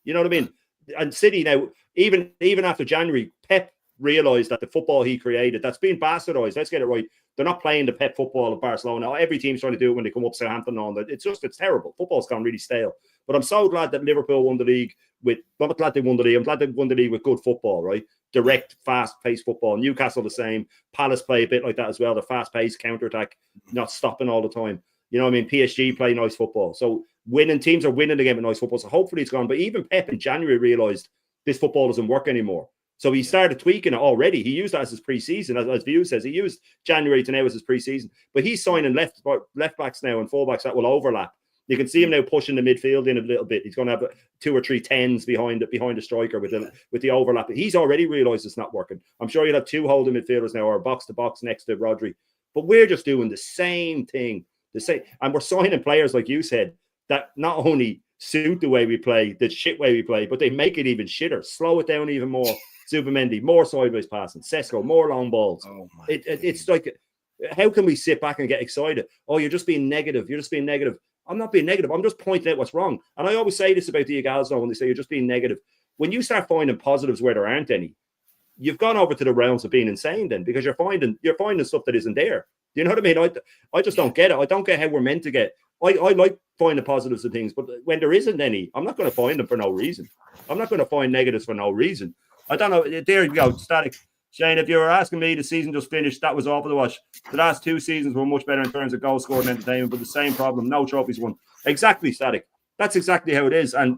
You know what I mean? And City now, even after January, Pep realised that the football he created, that's being bastardised. Let's get it right. They're not playing the Pep football of Barcelona. Every team's trying to do it when they come up Southampton on that. It's terrible. Football's gone really stale. But I'm so glad that Liverpool won the league I'm glad they won the league. I'm glad they won the league with good football, right? Direct, fast-paced football. Newcastle the same. Palace play a bit like that as well. The fast-paced counter-attack, not stopping all the time. You know what I mean? PSG play nice football. So teams are winning the game with nice football. So hopefully it's gone. But even Pep in January realised this football doesn't work anymore. So he started tweaking it already. He used that as his pre-season, as View says. He used January to now as his pre-season. But he's signing left backs now and full backs that will overlap. You can see him now pushing the midfield in a little bit. He's going to have 2 or 3 10s behind the striker with the overlap. He's already realised it's not working. I'm sure you'll have 2 holding midfielders now, or box to box next to Rodri. But we're just doing the same thing, and we're signing players like you said that not only suit the way we play, the shit way we play, but they make it even shitter. Slow it down even more. Zubimendi, more sideways passing. Sesko, more long balls. It's like, how can we sit back and get excited? Oh, you're just being negative. You're just being negative. I'm not being negative. I'm just pointing out what's wrong. And I always say this about the Eagles now when they say you're just being negative. When you start finding positives where there aren't any, you've gone over to the realms of being insane then, because you're finding stuff that isn't there. Do you know what I mean? I just don't get it. I don't get how we're meant to get. I like finding positives of things, but when there isn't any, I'm not going to find them for no reason. I'm not going to find negatives for no reason. I don't know. There you go. Static. Shane, if you were asking me, the season just finished. That was awful to watch. The last 2 seasons were much better in terms of goal scored and entertainment, but the same problem. No trophies won. Exactly, Static. That's exactly how it is. And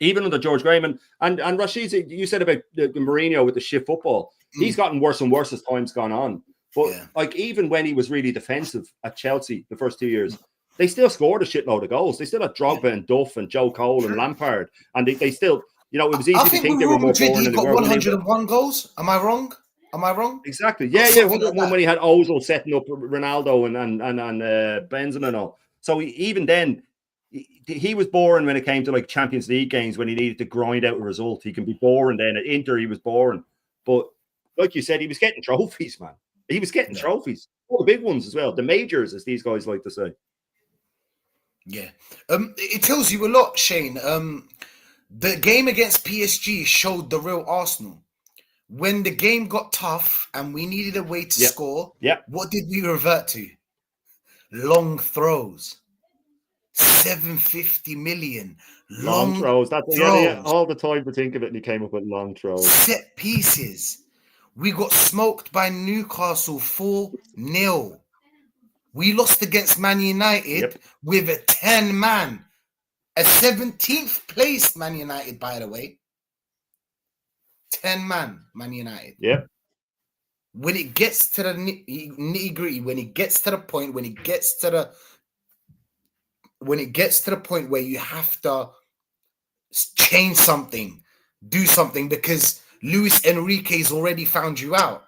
even under George Graham and Rashid, you said about the Mourinho with the shit football. He's gotten worse and worse as time's gone on. But even when he was really defensive at Chelsea the first 2 years, they still scored a shitload of goals. They still had Drogba and Duff and Joe Cole and Lampard. And they still... You know, it was easy to think they were more boring. He got 101 goals. Am I wrong? Exactly. Yeah. 101 like when he had Ozil setting up Ronaldo and Benzema and all. So even then, he was boring when it came to like Champions League games when he needed to grind out a result. He can be boring then. At Inter, he was boring. But like you said, he was getting trophies, man. He was getting trophies. All the big ones as well. The majors, as these guys like to say. Yeah. It tells you a lot, Shane. The game against PSG showed the real Arsenal. When the game got tough and we needed a way to score, what did we revert to? Long throws. 750 million. Long throws. That's all the time to think of it, and he came up with long throws. Set pieces. We got smoked by Newcastle 4-0. We lost against Man United with a 10-man. A 17th place Man United, by the way. 10-man Man United. Yep. When it gets to the nitty-gritty, when it gets to the point, when it gets to the point where you have to change something, do something, because Luis Enrique's already found you out.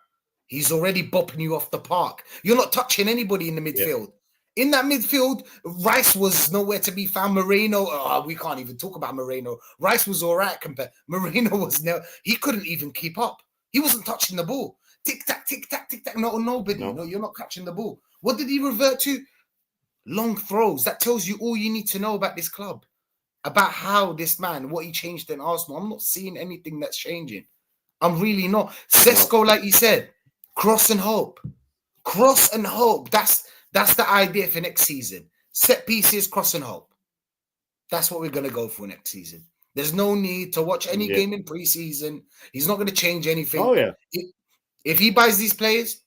He's already bopping you off the park. You're not touching anybody in the midfield. Yep. In that midfield, Rice was nowhere to be found. Moreno, we can't even talk about Moreno. Rice was all right compared. Moreno was he couldn't even keep up. He wasn't touching the ball. Tic-tac, tic-tac, tic-tac. Nobody. No, you're not catching the ball. What did he revert to? Long throws. That tells you all you need to know about this club. About how this man, what he changed in Arsenal. I'm not seeing anything that's changing. I'm really not. Sesko, like you said, cross and hope. Cross and hope. That's the idea for next season. Set pieces, cross and hope. That's what we're going to go for next season. There's no need to watch any game in pre-season. He's not going to change anything. Oh, yeah. If he buys these players,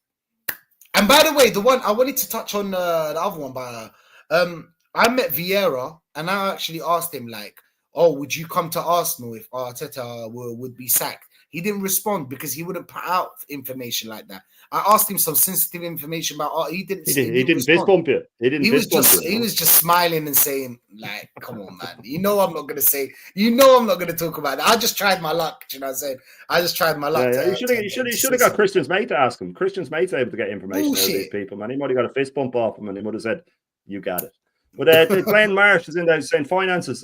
and by the way, the one I wanted to touch on the other one, but I met Vieira and I actually asked him like, "Oh, would you come to Arsenal if Arteta would be sacked?" He didn't respond because he wouldn't put out information like that. I asked him some sensitive information about he didn't fist bump you. He was just smiling and saying like, "Come on, man. I'm not gonna say. I'm not gonna talk about that. I just tried my luck." You know what I'm saying? I just tried my luck. Yeah, you should have got Christian's mate to ask him. Christian's mate's able to get information out of these people, man. He might have got a fist bump off him and he would have said, "You got it." But Glenn Marsh is in there saying finances.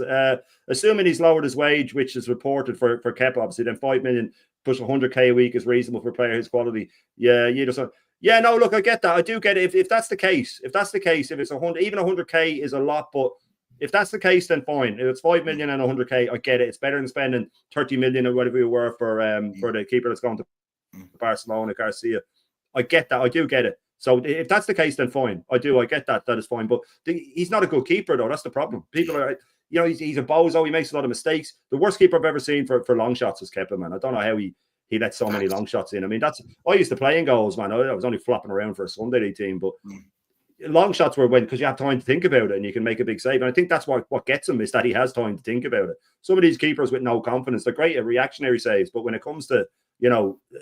Assuming he's lowered his wage, which is reported for Kepa, obviously, then 5 million plus 100k a week is reasonable for a player his quality. Yeah, no, look, I get that. I do get it. If that's the case, if it's 100, even 100k is a lot, but if that's the case, then fine. If it's 5 million and 100k, I get it. It's better than spending 30 million or whatever you were for the keeper that's going to Barcelona, Garcia. I get that. I do get it. So if that's the case, then fine. I get that. That is fine. But he's not a good keeper, though. That's the problem. People are, he's a bozo. He makes a lot of mistakes. The worst keeper I've ever seen for long shots was Kepa, man. I don't know how he lets so many long shots in. I mean, I used to play in goals, man. I was only flopping around for a Sunday league team, but long shots were because you have time to think about it and you can make a big save. And I think that's what gets him is that he has time to think about it. Some of these keepers with no confidence, they're great at reactionary saves, but when it comes to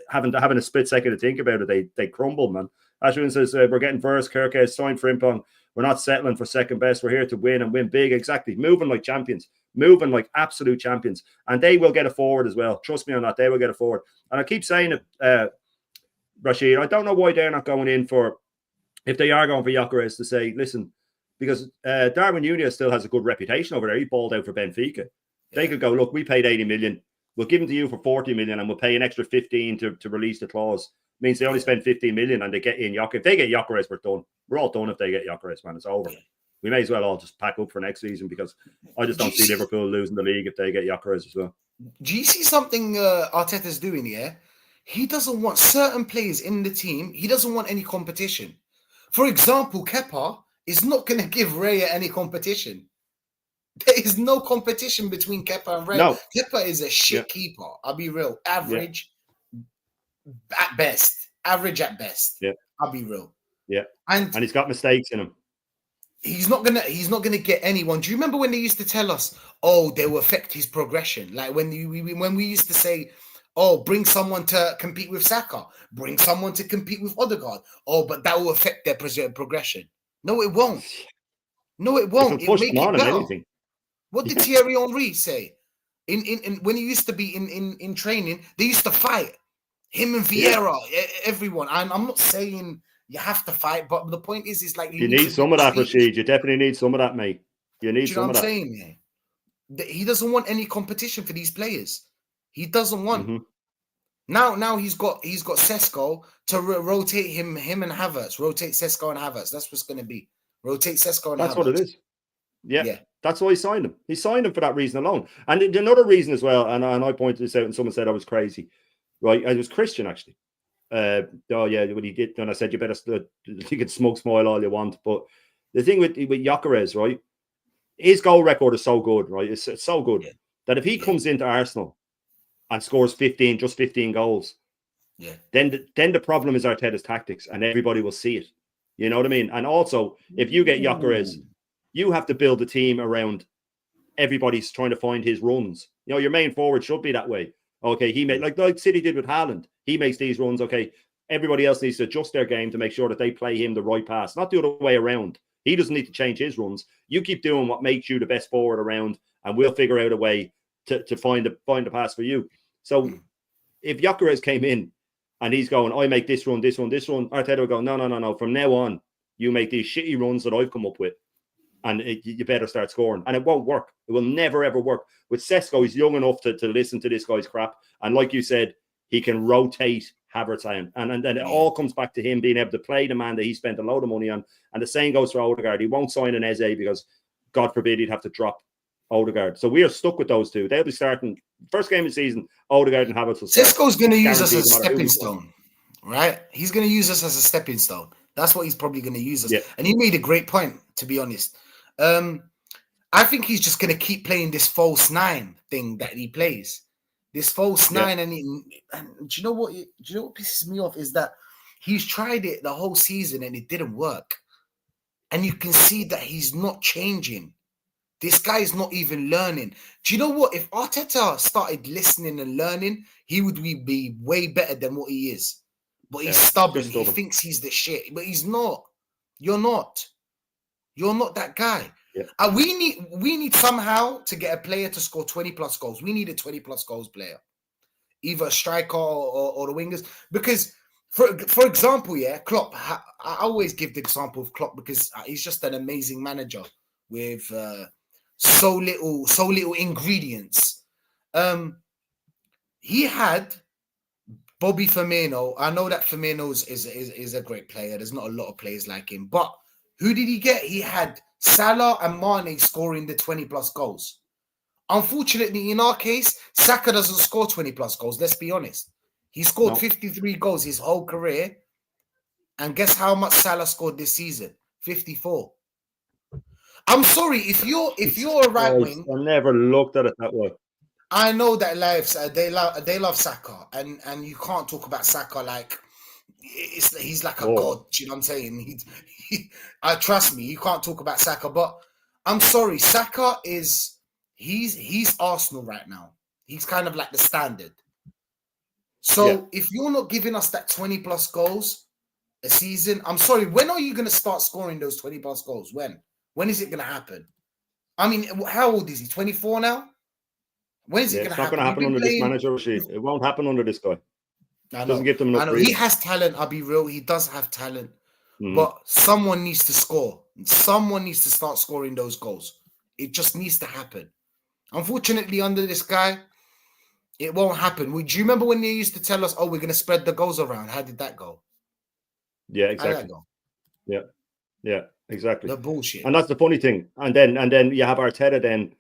having a split second to think about it, they crumble, man. Ashwin says we're getting first. Kirk has signed for Frimpong. We're not settling for second best. We're here to win and win big. Exactly, moving like champions, moving like absolute champions, and they will get a forward as well. Trust me on that. They will get a forward. And I keep saying it, Rashid. I don't know why they're not going in for. If they are going for Gyökeres, to say, listen, because Darwin Núñez still has a good reputation over there. He balled out for Benfica. They could go, look, we paid 80 million. We'll give them to you for 40 million and we'll pay an extra 15 to release the clause. Means they only spend 15 million and they get in Gyökeres. If they get Gyökeres, we're done. We're all done if they get Gyökeres, man. It's over. We may as well all just pack up for next season because I just don't see Liverpool losing the league if they get Gyökeres as well. Do you see something Arteta's doing here? He doesn't want certain players in the team. He doesn't want any competition. For example, Kepa is not going to give Raya any competition. There is no competition between Kepa and Raya. No. Kepa is a shit keeper. I'll be real. Average at best. Average at best. Yeah. I'll be real. Yeah. And he's got mistakes in him. He's not gonna get anyone. Do you remember when they used to tell us, oh, they will affect his progression? Like when we used to say, oh, bring someone to compete with Saka, bring someone to compete with Odegaard. Oh, but that will affect their progression. No, it won't. No, it won't. It'll make it better. What did Thierry Henry say? In when he used to be in training, they used to fight. Him and Vieira, everyone. I'm not saying you have to fight, but the point is like you need some of that, Rashid. You definitely need some of that, mate. You need some of that. Saying, he doesn't want any competition for these players. He doesn't want. Mm-hmm. Now he's got Sesko to rotate him and Havertz. Rotate Sesko and Havertz. That's what's going to be. Rotate Sesko and Havertz. That's what it is. Yeah. That's why he signed him. He signed him for that reason alone. And another reason as well, and I pointed this out and someone said I was crazy. Right, it was Christian actually. When he did, and I said you can smoke smile all you want, but the thing with Gyökeres, right, his goal record is so good, right? It's so good that if he comes into Arsenal and scores 15 goals, then the problem is Arteta's tactics, and everybody will see it. You know what I mean? And also, if you get Gyökeres, you have to build a team around everybody's trying to find his runs. You know, your main forward should be that way. Okay, he made like City did with Haaland. He makes these runs. Okay, everybody else needs to adjust their game to make sure that they play him the right pass, not the other way around. He doesn't need to change his runs. You keep doing what makes you the best forward around, and we'll figure out a way to find the pass for you. So if Gyökeres came in and he's going, I make this run, Arteta will go, no. From now on, you make these shitty runs that I've come up with. And you better start scoring. And it won't work. It will never, ever work. With Sesko, he's young enough to listen to this guy's crap. And like you said, he can rotate Havertz on. And then it all comes back to him being able to play the man that he spent a load of money on. And the same goes for Odegaard. He won't sign an Eze because, God forbid, he'd have to drop Odegaard. So we are stuck with those two. They'll be starting first game of the season, Odegaard and Havertz will start. Sesko's going to use us as a stepping stone, right? He's going to use us as a stepping stone. That's what he's probably going to use us. Yeah. And you made a great point, to be honest. I think he's just going to keep playing this false nine thing that he plays. This false nine, and do you know what? Do you know what pisses me off is that he's tried it the whole season and it didn't work, and you can see that he's not changing. This guy is not even learning. Do you know what? If Arteta started listening and learning, he would be way better than what he is. But he's stubborn. He thinks he's the shit, but he's not. You're not. You're not that guy. Yeah. We need somehow to get a player to score 20 plus goals. We need a 20 plus goals player, either a striker or the wingers. Because, for example, Klopp. I always give the example of Klopp because he's just an amazing manager with so little ingredients. He had Bobby Firmino. I know that Firmino is a great player. There's not a lot of players like him, but who did he get? He had Salah and Mane scoring the 20 plus goals. Unfortunately, in our case, Saka doesn't score 20 plus goals. Let's be honest. He scored 53 goals his whole career. And guess how much Salah scored this season? 54. I'm sorry, if you're a right wing. I never looked at it that way. I know that they love Saka, and you can't talk about Saka like he's like a god. You know what I'm saying? I trust me, you can't talk about Saka, but I'm sorry, Saka is he's Arsenal right now. He's kind of like the standard. So if you're not giving us that 20 plus goals a season, I'm sorry, when are you going to start scoring those 20 plus goals? When is it going to happen? I mean, how old is he? 24 now? When is it going to happen? It's not going to happen under this manager, Rashid. It won't happen under this guy. Doesn't give them enough. I know he has talent. I'll be real. He does have talent, but someone needs to score. Someone needs to start scoring those goals. It just needs to happen. Unfortunately, under this guy, it won't happen. Do you remember when they used to tell us, "Oh, we're going to spread the goals around"? How did that go? Yeah, exactly. Yeah, exactly. The bullshit. And that's the funny thing. And then you have Arteta then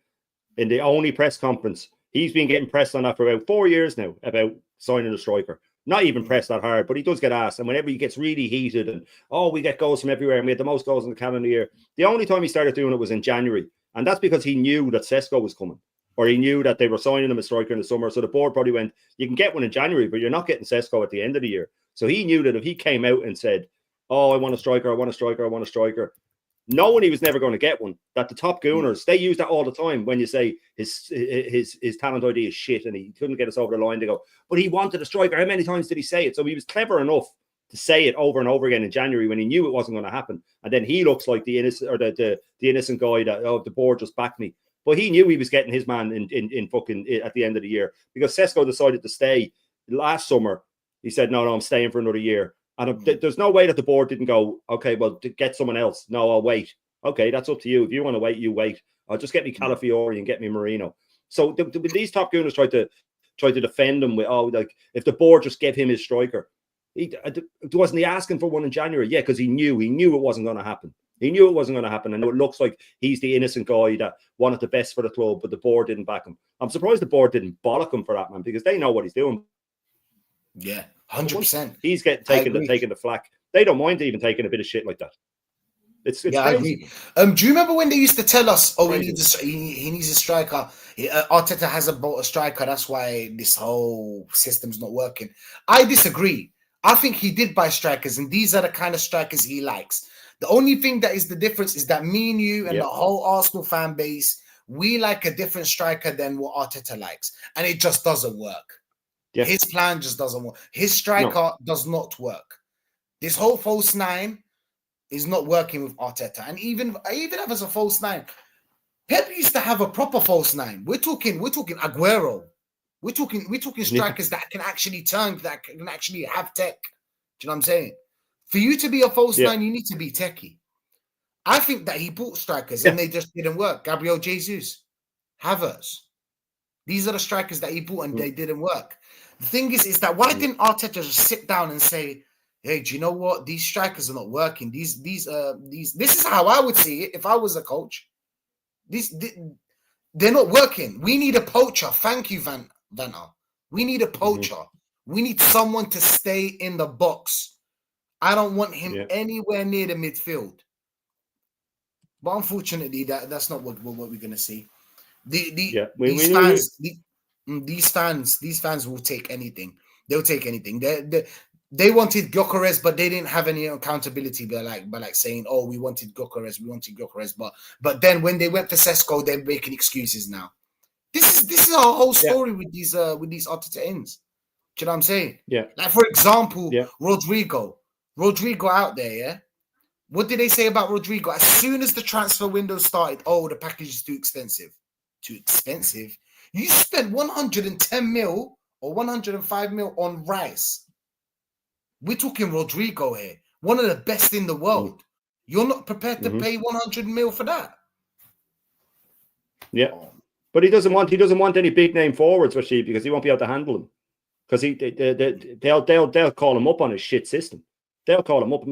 in the only press conference. He's been getting pressed on that for about 4 years now about signing a striker. Not even pressed that hard, but he does get asked. And whenever he gets really heated and, we get goals from everywhere and we had the most goals in the calendar year. The only time he started doing it was in January. And that's because he knew that Sesko was coming. Or he knew that they were signing him a striker in the summer. So the board probably went, you can get one in January, but you're not getting Sesko at the end of the year. So he knew that if he came out and said, I want a striker, I want a striker, I want a striker, knowing he was never going to get one, that the top Gooners, they use that all the time when you say his talent ID is shit and he couldn't get us over the line. They go, but he wanted a striker. How many times did he say it? So he was clever enough to say it over and over again in January when he knew it wasn't going to happen. And then he looks like the innocent or the innocent guy that, the board just backed me. But he knew he was getting his man in fucking at the end of the year because Sesko decided to stay last summer. He said, no, I'm staying for another year. And there's no way that the board didn't go, okay, well, to get someone else. No, I'll wait. Okay, that's up to you. If you want to wait, you wait. I'll just get me Calafiori and get me Marino. So these top Gooners tried to defend him with, if the board just gave him his striker. Wasn't he asking for one in January? Yeah, because he knew it wasn't going to happen. He knew it wasn't going to happen. And it looks like he's the innocent guy that wanted the best for the club, but the board didn't back him. I'm surprised the board didn't bollock him for that, man, because they know what he's doing. Yeah, 100%. He's taking the flack. They don't mind even taking a bit of shit like that. It's crazy. I agree. Do you remember when they used to tell us, he needs a striker? Arteta hasn't bought a striker. That's why this whole system's not working. I disagree. I think he did buy strikers, and these are the kind of strikers he likes. The only thing that is the difference is that me and you and the whole Arsenal fan base, we like a different striker than what Arteta likes, and it just doesn't work. Yeah. His plan just doesn't work. His striker does not work. This whole false nine is not working with Arteta. And even if it's a false nine, Pep used to have a proper false nine. We're talking Aguero. We're talking strikers that can actually turn, that can actually have tech. Do you know what I'm saying? For you to be a false nine, you need to be techie. I think that he bought strikers and they just didn't work. Gabriel Jesus, Havertz. These are the strikers that he bought and they didn't work. The thing is that why didn't Arteta just sit down and say, hey, do you know what? These strikers are not working. This is how I would see it if I was a coach. They're not working. We need a poacher. Thank you, Vanta. We need a poacher. We need someone to stay in the box. I don't want him anywhere near the midfield. But unfortunately, that's not what we're going to see. These fans. These fans will take anything. They'll take anything. They wanted Gyökeres, but they didn't have any accountability. By like saying, "Oh, we wanted Gyökeres," but then when they went for Sesko, they're making excuses now. This is our whole story with these Arteta ends. Do you know what I'm saying? Yeah. Like, for example, Rodrigo out there, yeah? What did they say about Rodrigo? As soon as the transfer window started, the package is too expensive. Too expensive? You spent 110 mil or 105 mil on Rice. We're talking Rodrigo here. One of the best in the world. You're not prepared to pay 100 mil for that? Yeah. But he doesn't want any big name forwards, Rashid, because he won't be able to handle them. Because they'll call him up on his shit system. They'll call him up.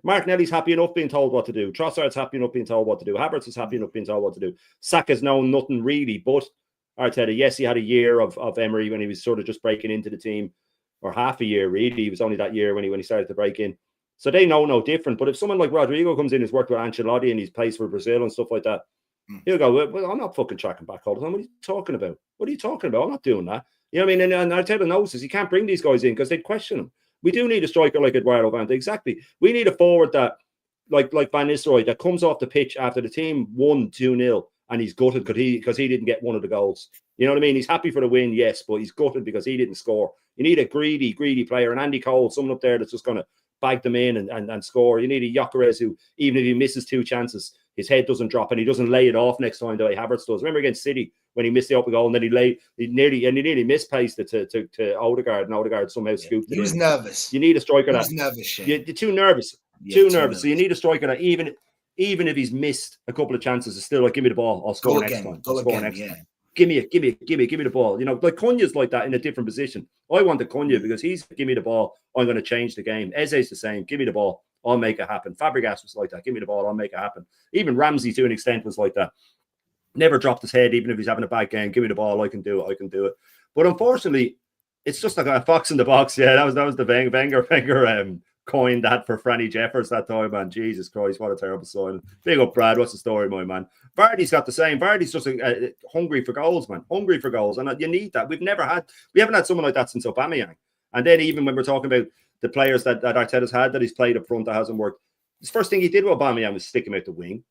Martinelli's happy enough being told what to do. Trossard's happy enough being told what to do. Havertz is happy enough being told what to do. Saka's known nothing really, but Arteta, yes, he had a year of Emery when he was sort of just breaking into the team, or half a year really. It was only that year when he started to break in. So they know no different. But if someone like Rodrigo comes in, who's worked with Ancelotti and he's plays for Brazil and stuff like that, he'll go, well, I'm not fucking tracking back all the time. What are you talking about? What are you talking about? I'm not doing that. You know what I mean? And Arteta knows this. He can't bring these guys in because they'd question him. We do need a striker like Eduardo Vante. Exactly. We need a forward that, like Van Nistelrooy, that comes off the pitch after the team won 2-0 and he's gutted because he didn't get one of the goals. You know what I mean? He's happy for the win, yes, but he's gutted because he didn't score. You need a greedy player. And Andy Cole, someone up there that's just going to bag them in and score. You need a Gyökeres who, even if he misses 2 chances, his head doesn't drop and he doesn't lay it off next time the way Havertz does. Remember against City when he missed the open goal and then he nearly misplaced it to Odegaard, and Odegaard somehow scooped it. He was nervous. You need a striker he was nervous, Shane. You're too nervous. Too nervous. So you need a striker that even if he's missed a couple of chances, is still like, give me the ball, I'll score next time. I'll score next time. Give me the ball. You know, like Cunha's like that in a different position. I want the Cunha because he's give me the ball, I'm going to change the game. Eze's the same. Give me the ball, I'll make it happen. Fabregas was like that. Give me the ball, I'll make it happen. Even Ramsey, to an extent, was like that. Never dropped his head, even if he's having a bad game. Give me the ball, I can do it. But unfortunately, it's just like a fox in the box. Yeah, that was the Wenger coined that for Franny Jeffers that time, man. Jesus Christ, what a terrible sign. Big up, Brad. What's the story, my man? Vardy's got the same. Vardy's just hungry for goals, man. Hungry for goals, and you need that. We haven't had someone like that since Aubameyang. And then even when we're talking about the players that Arteta's had that he's played up front that hasn't worked, the first thing he did with Aubameyang was stick him out the wing.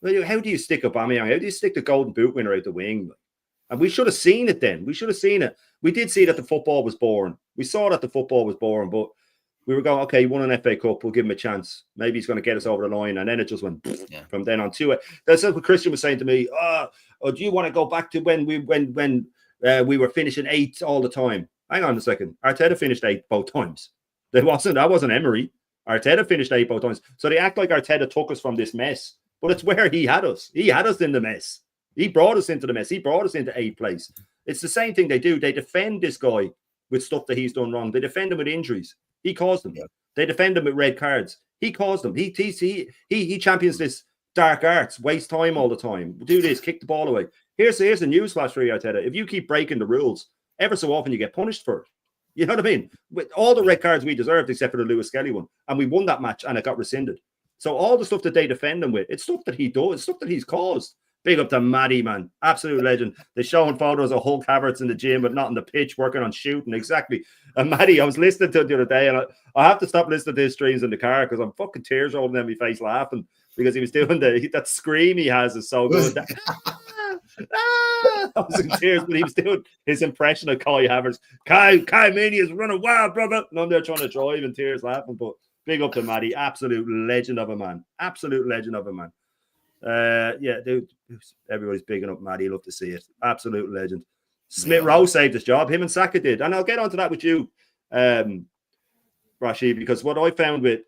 How do you stick Aubameyang? How do you stick the Golden Boot winner out the wing? And we should have seen it then. We should have seen it. We did see that the football was boring. We saw that the football was boring, but we were going, okay, he won an FA Cup. We'll give him a chance. Maybe he's going to get us over the line. And then it just went from then on to it. That's what Christian was saying to me. Do you want to go back to when we were finishing 8th all the time? Hang on a second. Arteta finished 8th both times. That wasn't Emery. Arteta finished 8th both times. So they act like Arteta took us from this mess. But it's where he had us. He had us in the mess. He brought us into the mess. He brought us into 8th place. It's the same thing they do. They defend this guy with stuff that he's done wrong. They defend him with injuries. He caused them. Yeah. They defend him with red cards. He caused them. He champions this dark arts, waste time all the time. Do this, kick the ball away. Here's a newsflash for you, Arteta. If you keep breaking the rules, ever so often you get punished for it. You know what I mean? With all the red cards we deserved, except for the Lewis Skelly one, and we won that match, and it got rescinded. So all the stuff that they defend him with, it's stuff that he does, it's stuff that he's caused. Big up to Maddie, man. Absolute legend. They're showing photos of Hulk Havertz in the gym, but not on the pitch, working on shooting. Exactly. And Maddie, I was listening to it the other day, and I have to stop listening to his streams in the car because I'm fucking tears rolling down my face laughing because he was doing that scream he has is so good. I was in tears, but he was doing his impression of Kai Havertz. Kai Mania is running wild, brother. And I'm there trying to drive in tears laughing, but big up to Maddie. Absolute legend of a man. Absolute legend of a man. Dude, everybody's bigging up Maddie. Love to see it. Absolute legend. Smith Rowe saved his job. Him and Saka did. And I'll get onto that with you, Rashid, because what I found with,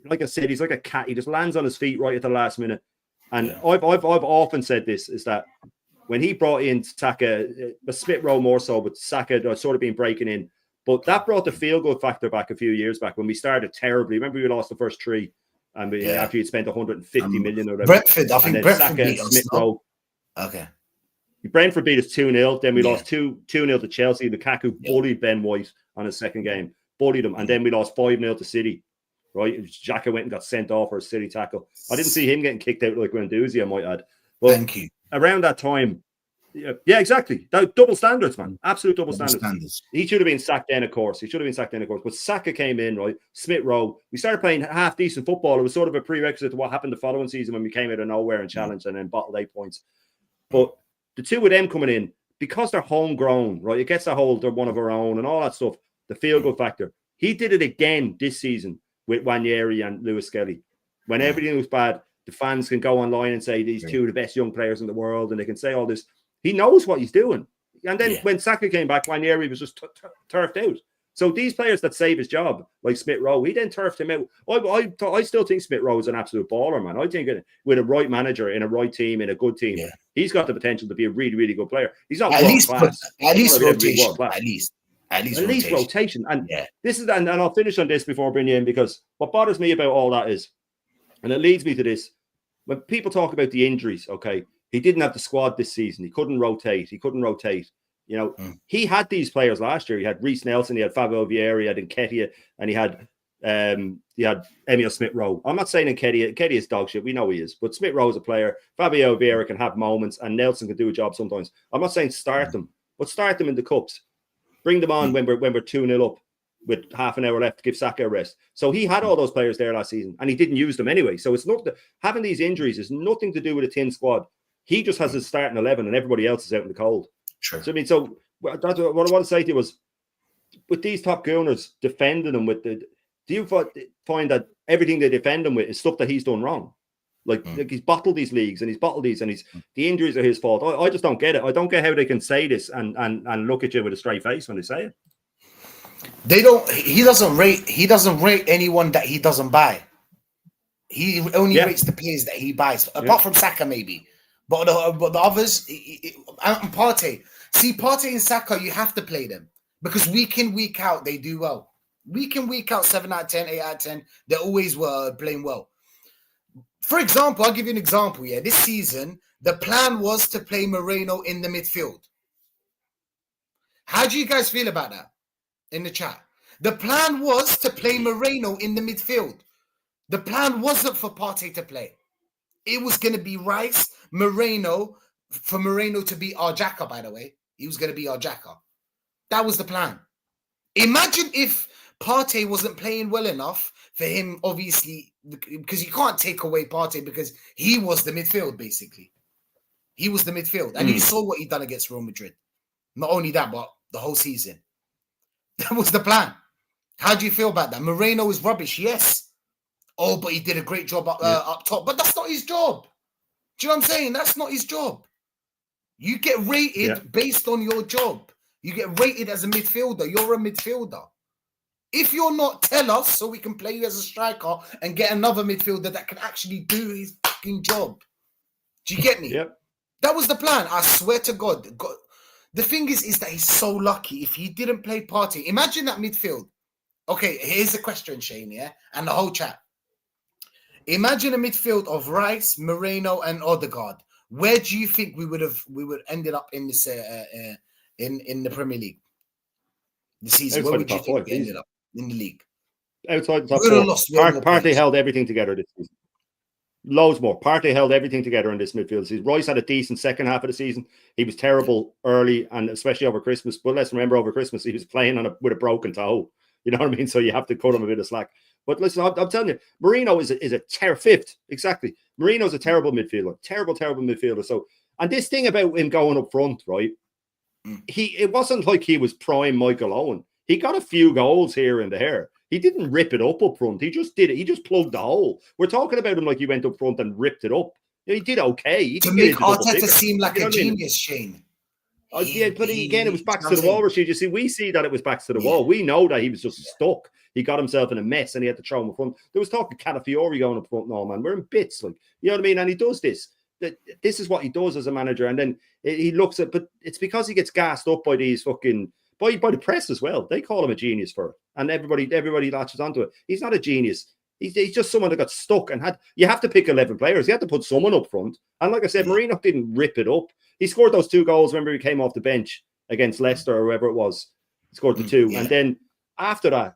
like I said, he's like a cat. He just lands on his feet right at the last minute. And I've often said this, is that when he brought in Saka, Smith Rowe more so, but Saka sort of been breaking in. But that brought the feel-good factor back a few years back when we started terribly. Remember, we lost the first 3. And after you'd spent 150 million or whatever. Brentford, I think Brentford beat us. Okay. Brentford beat us 2-0. Then we lost 2-0 to Chelsea. Lukaku bullied Ben White on his second game. Bullied him. And then we lost 5-0 to City. Right? Xhaka went and got sent off for a City tackle. I didn't see him getting kicked out like Guendouzi, I might add. But thank you. Around that time, Yeah, exactly. Double standards, man. Absolute double standards. He should have been sacked then, of course. But Saka came in, right? Smith Rowe. We started playing half decent football. It was sort of a prerequisite to what happened the following season when we came out of nowhere and challenged and then bottled 8 points. But the two of them coming in, because they're homegrown, right? It gets the whole they're one of our own and all that stuff. The feel-good factor. He did it again this season with Nwaneri and Lewis Skelly. When everything was bad, the fans can go online and say these two are the best young players in the world, and they can say all this. He knows what he's doing. And then when Saka came back, Nwaneri was just turfed out. So these players that save his job, like Smith Rowe, he then turfed him out. I still think Smith Rowe is an absolute baller, man. I think with a right manager, in a right team, in a good team, he's got the potential to be a really, really good player. He's not world class. At least rotation. At least rotation. And this is, and I'll finish on this before I bring you in, because what bothers me about all that is, and it leads me to this, when people talk about the injuries, okay, he didn't have the squad this season. He couldn't rotate. You know, he had these players last year. He had Reece Nelson, he had Fabio Vieira, he had Nketiah, and he had Emile Smith Rowe. I'm not saying Nketiah is dog shit. We know he is, but Smith Rowe is a player. Fabio Vieira can have moments, and Nelson can do a job sometimes. I'm not saying start them, but start them in the cups. Bring them on when we're 2-0 up with half an hour left to give Saka a rest. So he had all those players there last season, and he didn't use them anyway. So it's not having these injuries is nothing to do with a thin squad. He just has his starting 11, and everybody else is out in the cold. Sure. So I mean, that's what I want to say to you was, with these top Gooners defending them do you find that everything they defend him with is stuff that he's done wrong? Like he's bottled these leagues and the injuries are his fault. I just don't get it. I don't get how they can say this and look at you with a straight face when they say it. He doesn't rate anyone that he doesn't buy. He only rates the players that he buys, apart from Saka maybe. But the others, and Partey. See, Partey and Saka, you have to play them because week in, week out, they do well. Week in, week out, 7 out of 10, 8 out of 10, they always were playing well. For example, I'll give you an example. Yeah, this season, the plan was to play Moreno in the midfield. How do you guys feel about that in the chat? The plan was to play Moreno in the midfield. The plan wasn't for Partey to play. It was going to be Rice, Moreno, for Moreno to be our jacker, by the way. He was going to be our jacker. That was the plan. Imagine if Partey wasn't playing well enough for him, obviously, because you can't take away Partey because he was the midfield, basically. He was the midfield. And you saw what he done against Real Madrid. Not only that, but the whole season. That was the plan. How do you feel about that? Moreno is rubbish, yes. Oh, but he did a great job up top. But that's not his job. Do you know what I'm saying? That's not his job. You get rated based on your job. You get rated as a midfielder. You're a midfielder. If you're not, tell us so we can play you as a striker and get another midfielder that can actually do his fucking job. Do you get me? Yep. That was the plan. I swear to God. The thing is that he's so lucky. If he didn't play Partey, imagine that midfield. Okay, here's the question, Shane, yeah? And the whole chat. Imagine a midfield of Rice, Moreno, and Odegaard. Where do you think we would ended up in this in the Premier League this season? Where would you think we ended up in the league? Outside the top four. Partey held everything together this season. Loads more. Partey held everything together in this midfield season. Royce had a decent second half of the season. He was terrible early and especially over Christmas. But let's remember, over Christmas he was playing with a broken toe. You know what I mean? So you have to cut him a bit of slack. But listen, I'm telling you, Moreno is a fifth. Exactly. Moreno's a terrible midfielder. Terrible midfielder. So, and this thing about him going up front, right? It wasn't like he was prime Michael Owen. He got a few goals here and there. He didn't rip it up front. He just did it. He just plugged the hole. We're talking about him like he went up front and ripped it up. He did okay. To make Arteta seem like a genius, Shane. But again, it was backs to the wall, Rashid. You see, we see that it was backs to the wall. We know that he was just stuck. He got himself in a mess and he had to throw him up front. There was talk of Calafiori going up front. No, man, we're in bits. Like, you know what I mean? And he does this. This is what he does as a manager. And then he looks at, but it's because he gets gassed up by these fucking, by the press as well. They call him a genius for it. And everybody latches onto it. He's not a genius. He's just someone that got stuck and you have to pick 11 players. You have to put someone up front. And like I said, Moreno didn't rip it up. He scored those 2 goals. Remember, he came off the bench against Leicester or whoever it was. He scored the 2. And then after that,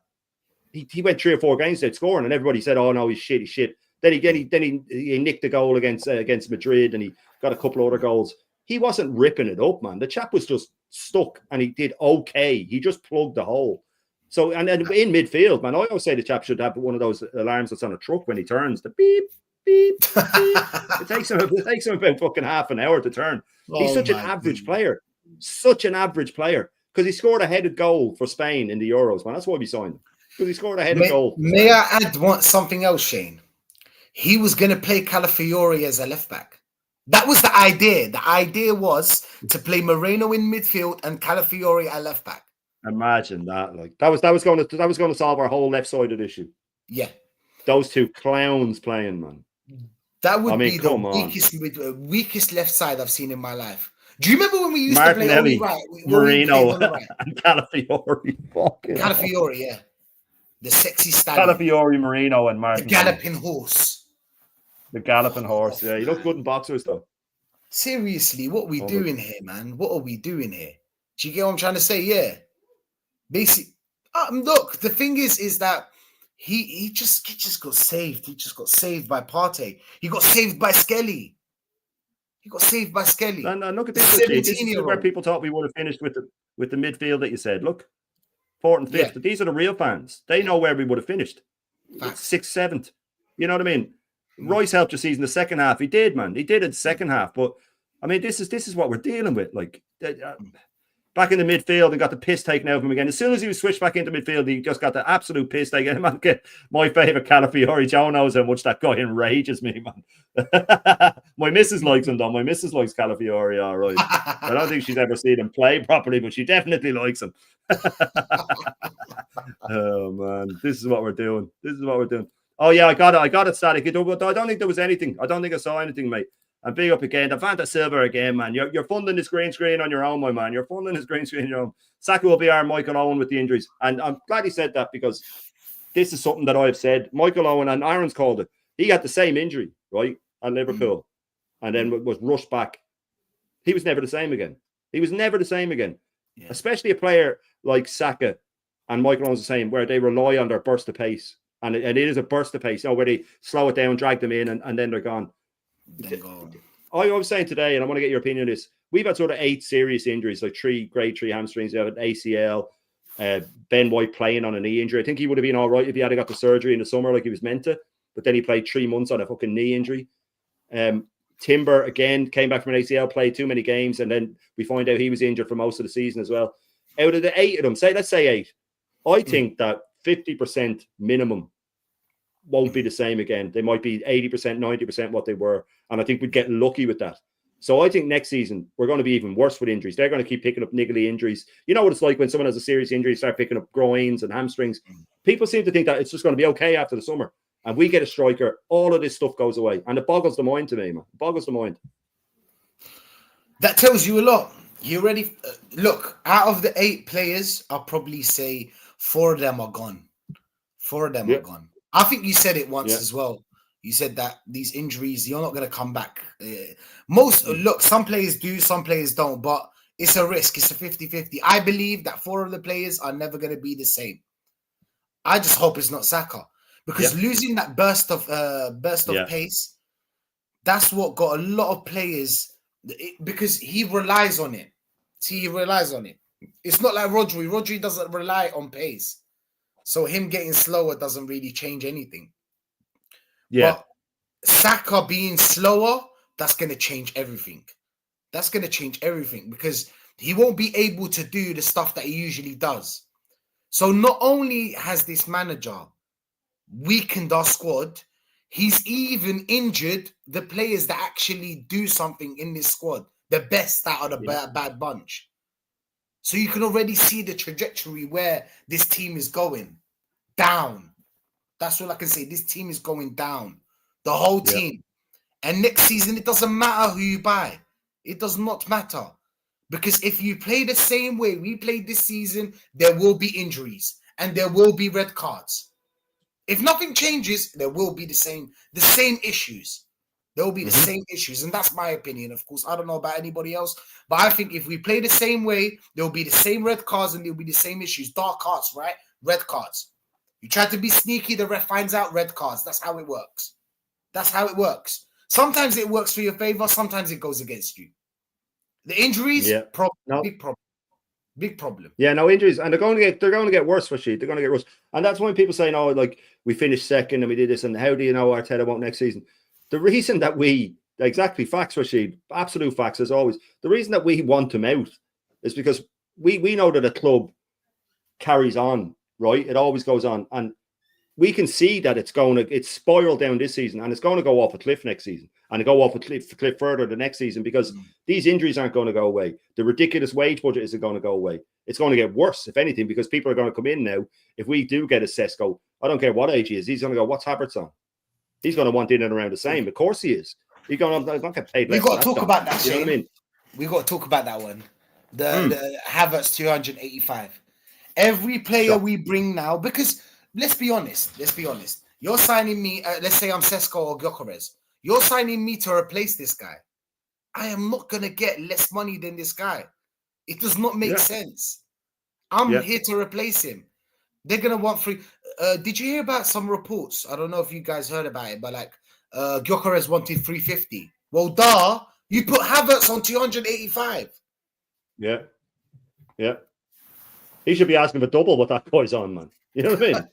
he went 3 or 4 games without scoring, and everybody said, "Oh no, he's shit." Then he nicked a goal against Madrid, and he got a couple of other goals. he wasn't ripping it up, man. The chap was just stuck, and he did okay. He just plugged the hole. So, and then in midfield, man, I always say the chap should have one of those alarms that's on a truck when he turns. The beep, beep, beep. It takes him about fucking half an hour to turn. He's such an average player. Such an average player. Because he scored a headed goal for Spain in the Euros, man. That's why we signed him. Because he scored a headed goal. May I add something else, Shane? He was going to play Calafiori as a left back. That was the idea. The idea was to play Moreno in midfield and Calafiori at left back. Imagine that. Like that was going to solve our whole left-sided issue. Yeah. Those two clowns playing, man. That would be the weakest left side I've seen in my life. Do you remember when we used Martinelli, to play only right? Marino, and Calafiori. Calafiori, yeah. The sexy stallion. Calafiori, Marino, and Martinelli. The galloping horse. The galloping horse. Yeah, he looked good in boxers, though. Seriously, what are we doing here, man? What are we doing here? Do you get what I'm trying to say? Yeah. Basically, look, the thing is that he just got saved. He just got saved by Partey. He got saved by Skelly. And look at this. This is where people thought we would have finished with the midfield that you said. Look, 4th and 5th. Yeah. These are the real fans. They know where we would have finished. 6th, 7th. You know what I mean? Royce helped us in the second half. He did, man. He did in the second half. But I mean, this is what we're dealing with. Like back in the midfield and got the piss taken out of him again. As soon as he was switched back into midfield, he just got the absolute piss taken. Man, my favourite Calafiori. Joe knows how much that guy enrages me, man. My missus likes him, though. My missus likes Calafiori, all right. I don't think she's ever seen him play properly, but she definitely likes him. Oh, man. This is what we're doing. Oh, yeah, I got it static. I don't think there was anything. I don't think I saw anything, mate. And big up again. The Fanta Silver again, man. You're funding this green screen on your own, my man. You're funding this green screen on your own. Saka will be our Michael Owen with the injuries. And I'm glad he said that because this is something that I've said. Michael Owen, and Aaron's called it. He got the same injury, right, at Liverpool. And then was rushed back. He was never the same again. Yeah. Especially a player like Saka and Michael Owen's the same, where they rely on their burst of pace. And it is a burst of pace, where they slow it down, drag them in, and then they're gone. I was saying today, and I want to get your opinion on this. We've had sort of 8 serious injuries, like 3 grade 3 hamstrings. We have an ACL, Ben White playing on a knee injury. I think he would have been all right if he had got the surgery in the summer like he was meant to, but then he played 3 months on a fucking knee injury. Timber, again, came back from an ACL, played too many games, and then we find out he was injured for most of the season as well. Out of the 8 of them, let's say 8, I think that 50% minimum won't be the same again. They might be 80%, 90% what they were. And I think we'd get lucky with that. So I think next season, we're going to be even worse with injuries. They're going to keep picking up niggly injuries. You know what it's like when someone has a serious injury, start picking up groins and hamstrings. People seem to think that it's just going to be okay after the summer. And we get a striker, all of this stuff goes away. And it boggles the mind to me, man. It boggles the mind. That tells you a lot. You already... look, out of the 8 players, I'll probably say 4 of them are gone. 4 of them are gone. I think you said it once as well. You said that these injuries, you're not going to come back. Look, some players do, some players don't, but it's a risk. It's a 50-50. I believe that 4 of the players are never going to be the same. I just hope it's not Saka. Because losing that burst of pace, that's what got a lot of players, because he relies on it. See, he relies on it. It's not like Rodri. Rodri doesn't rely on pace. So him getting slower doesn't really change anything. Yeah. But Saka being slower, that's going to change everything. That's going to change everything because he won't be able to do the stuff that he usually does. So not only has this manager weakened our squad, he's even injured the players that actually do something in this squad, the best out of the bad bunch. So you can already see the trajectory where this team is going down. That's all I can say. This team is going down. The whole team. And next season, it doesn't matter who you buy. It does not matter. Because if you play the same way we played this season, there will be injuries and there will be red cards. If nothing changes, there will be the same issues. There will be the same issues. And that's my opinion, of course. I don't know about anybody else. But I think if we play the same way, there will be the same red cards and there will be the same issues. Dark cards, right? Red cards. You try to be sneaky, the ref finds out, red cards. That's how it works. That's how it works. Sometimes it works for your favor. Sometimes it goes against you. The injuries, big problem. Big problem. Yeah, no injuries, and they're going to get worse, Rashid. They're going to get worse, and that's when people say, "No, like we finished second and we did this." And how do you know Arteta won't next season? The reason that exactly facts, Rashid, absolute facts as always. The reason that we want him out is because we know that a club carries on, right? It always goes on, and we can see that it's spiraled down this season, and it's going to go off a cliff next season, and go off a cliff further the next season because these injuries aren't going to go away. The ridiculous wage budget isn't going to go away. It's going to get worse, if anything, because people are going to come in now. If we do get a Sesko, I don't care what age he is, he's going to go, what's Havertz on? He's going to want in and around the same. Of course he is. He's going to not get paid less. We've got to talk about that, you know what I mean? We've got to talk about that one. The Havertz 285. Every player we bring now, because let's be honest. You're signing me, let's say I'm Sesko or Gyökeres. You're signing me to replace this guy. I am not going to get less money than this guy. It does not make sense. I'm here to replace him. They're going to want free. Did you hear about some reports? I don't know if you guys heard about it, but like Gyökeres wanted 350. Well, you put Havertz on 285. Yeah. He should be asking for double what that guy's on, man. You know what I mean?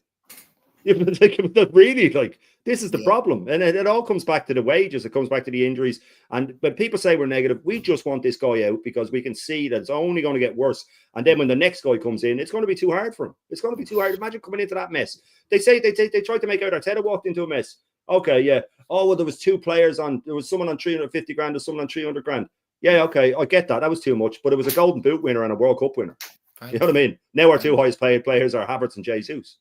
Really, like, this is the problem, and it all comes back to the wages. It comes back to the injuries, and when people say we're negative, we just want this guy out because we can see that it's only going to get worse. And then when the next guy comes in, it's going to be too hard for him. It's going to be too hard. Imagine coming into that mess. They say they tried to make out Arteta walked into a mess. Okay, yeah. Oh well, there was two players on. There was someone on 350 grand, and someone on 300 grand. Yeah, okay, I get that. That was too much, but it was a Golden Boot winner and a World Cup winner. You know what I mean? Now our two highest paid players are Havertz and Jesus.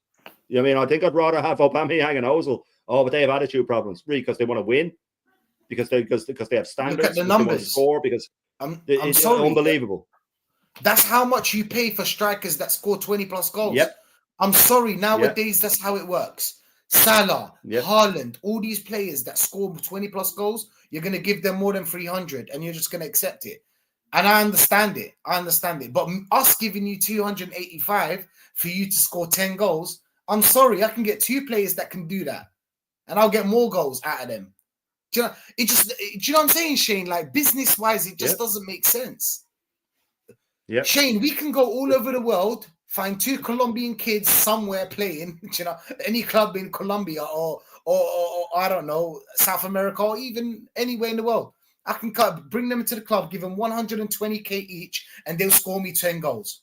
You know what I mean? I think I'd rather have Aubameyang and Ozil. Oh, but they have attitude problems, really, because they want to win, because they have standards. Look at the numbers. They want to score because it's sorry, unbelievable. That's how much you pay for strikers that score 20 plus goals. Yep. I'm sorry. Nowadays, that's how it works. Salah, Haaland, all these players that score 20 plus goals, you're going to give them more than 300, and you're just going to accept it. And I understand it. But us giving you 285 for you to score 10 goals, I'm sorry, I can get two players that can do that, and I'll get more goals out of them. Do you know what I'm saying, Shane? Like, business-wise, it just doesn't make sense. Yeah, Shane, we can go all over the world, find two Colombian kids somewhere playing, any club in Colombia or I don't know, South America, or even anywhere in the world. I can bring them into the club, give them 120k each, and they'll score me 10 goals.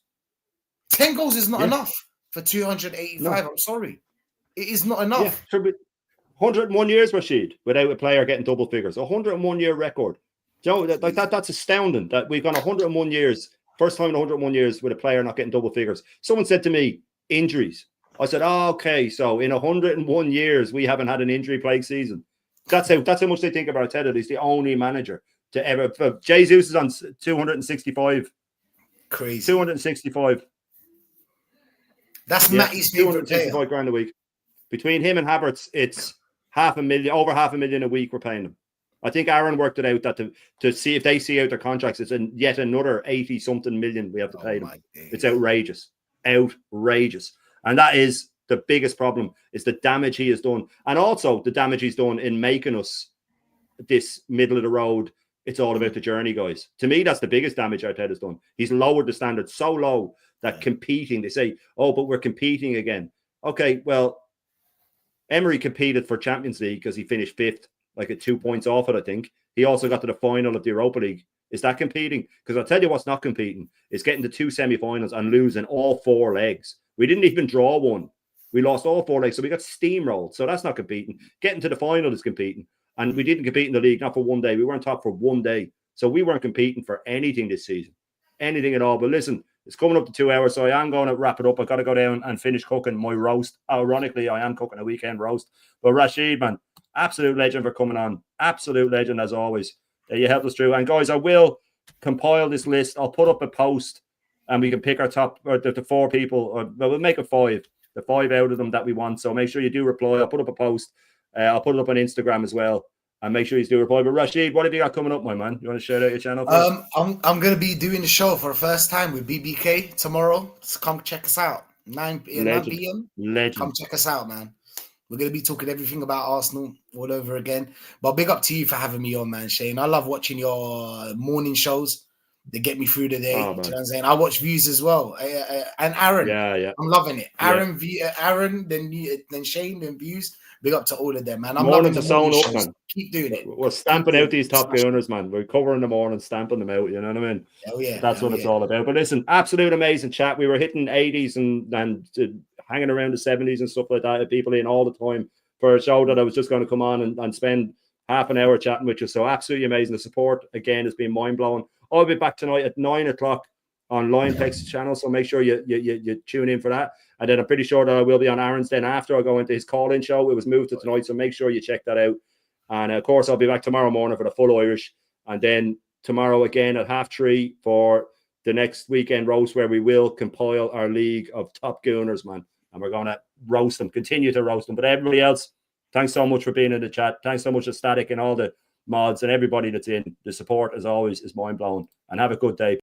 10 goals is not enough for 285. No. I'm sorry. It is not enough. Yeah, 101 years, Rashid, without a player getting double figures. 101 year record. That's astounding that we've gone 101 years, first time in 101 years with a player not getting double figures. Someone said to me, injuries. I said, okay, so in 101 years, we haven't had an injury-plagued season. That's how much they think about Arteta. He's the only manager to ever. Jesus is on 265. Crazy. 265. That's Matty's favorite player. 265 grand a week. Between him and Havertz, it's over half a million a week we're paying them. I think Aaron worked it out that to see if they see out their contracts, it's yet another 80-something million we have to pay them. It's outrageous. And that is the biggest problem, is the damage he has done. And also the damage he's done in making us this middle of the road. It's all about the journey, guys. To me, that's the biggest damage Arteta's done. He's lowered the standard so low that competing, they say, oh, but we're competing again. Okay, well, Emery competed for Champions League because he finished fifth, like at 2 points off it, I think. He also got to the final of the Europa League. Is that competing? Because I'll tell you what's not competing is getting to two semi-finals and losing all four legs. We didn't even draw one. We lost all four legs, so we got steamrolled. So that's not competing. Getting to the final is competing. And we didn't compete in the league, not for one day. We weren't top for one day. So we weren't competing for anything this season. Anything at all. But listen, it's coming up to 2 hours, so I am going to wrap it up. I've got to go down and finish cooking my roast. Ironically, I am cooking a weekend roast. But Rashid, man, absolute legend for coming on. Absolute legend, as always. You helped us through. And guys, I will compile this list. I'll put up a post, and we can pick our top, or the four people, or we'll make it five. The five out of them that we want. So make sure you do reply. I'll put up a post. I'll put it up on Instagram as well. And make sure you do reply. But Rashid, what have you got coming up, my man? You want to shout out your channel first? I'm going to be doing the show for the first time with BBK tomorrow. So come check us out. 9 p.m. Legend. Come check us out, man. We're going to be talking everything about Arsenal all over again. But big up to you for having me on, man, Shane. I love watching your morning shows. They get me through the day. Oh, Do you know man. what I'm saying? I watch Views as well. And Aaron. Yeah. I'm loving it. Yeah. Aaron, then Shane, then Views. Big up to all of them, man. I'm Mornings loving are the sewn morning up, shows. man. Keep doing it. We're stamping out these top gooners, man. We're covering the morning, stamping them out. You know what I mean? Oh yeah, that's what it's all about. But listen, absolute amazing chat. We were hitting 80s and hanging around the 70s and stuff like that. People in all the time for a show that I was just going to come on and spend half an hour chatting with you. So absolutely amazing. The support again has been mind blowing. I'll be back tonight at 9 o'clock on Lion Text channel. So make sure you tune in for that. And then I'm pretty sure that I will be on Aaron's then after I go into his call-in show. It was moved to tonight, so make sure you check that out. And of course, I'll be back tomorrow morning for the full Irish. And then tomorrow again at 3:30 for the next weekend roast, where we will compile our league of top gooners, man. And we're going to roast them, continue to roast them. But everybody else, thanks so much for being in the chat. Thanks so much to Static and all the mods and everybody that's in. The support, as always, is mind-blowing. And have a good day.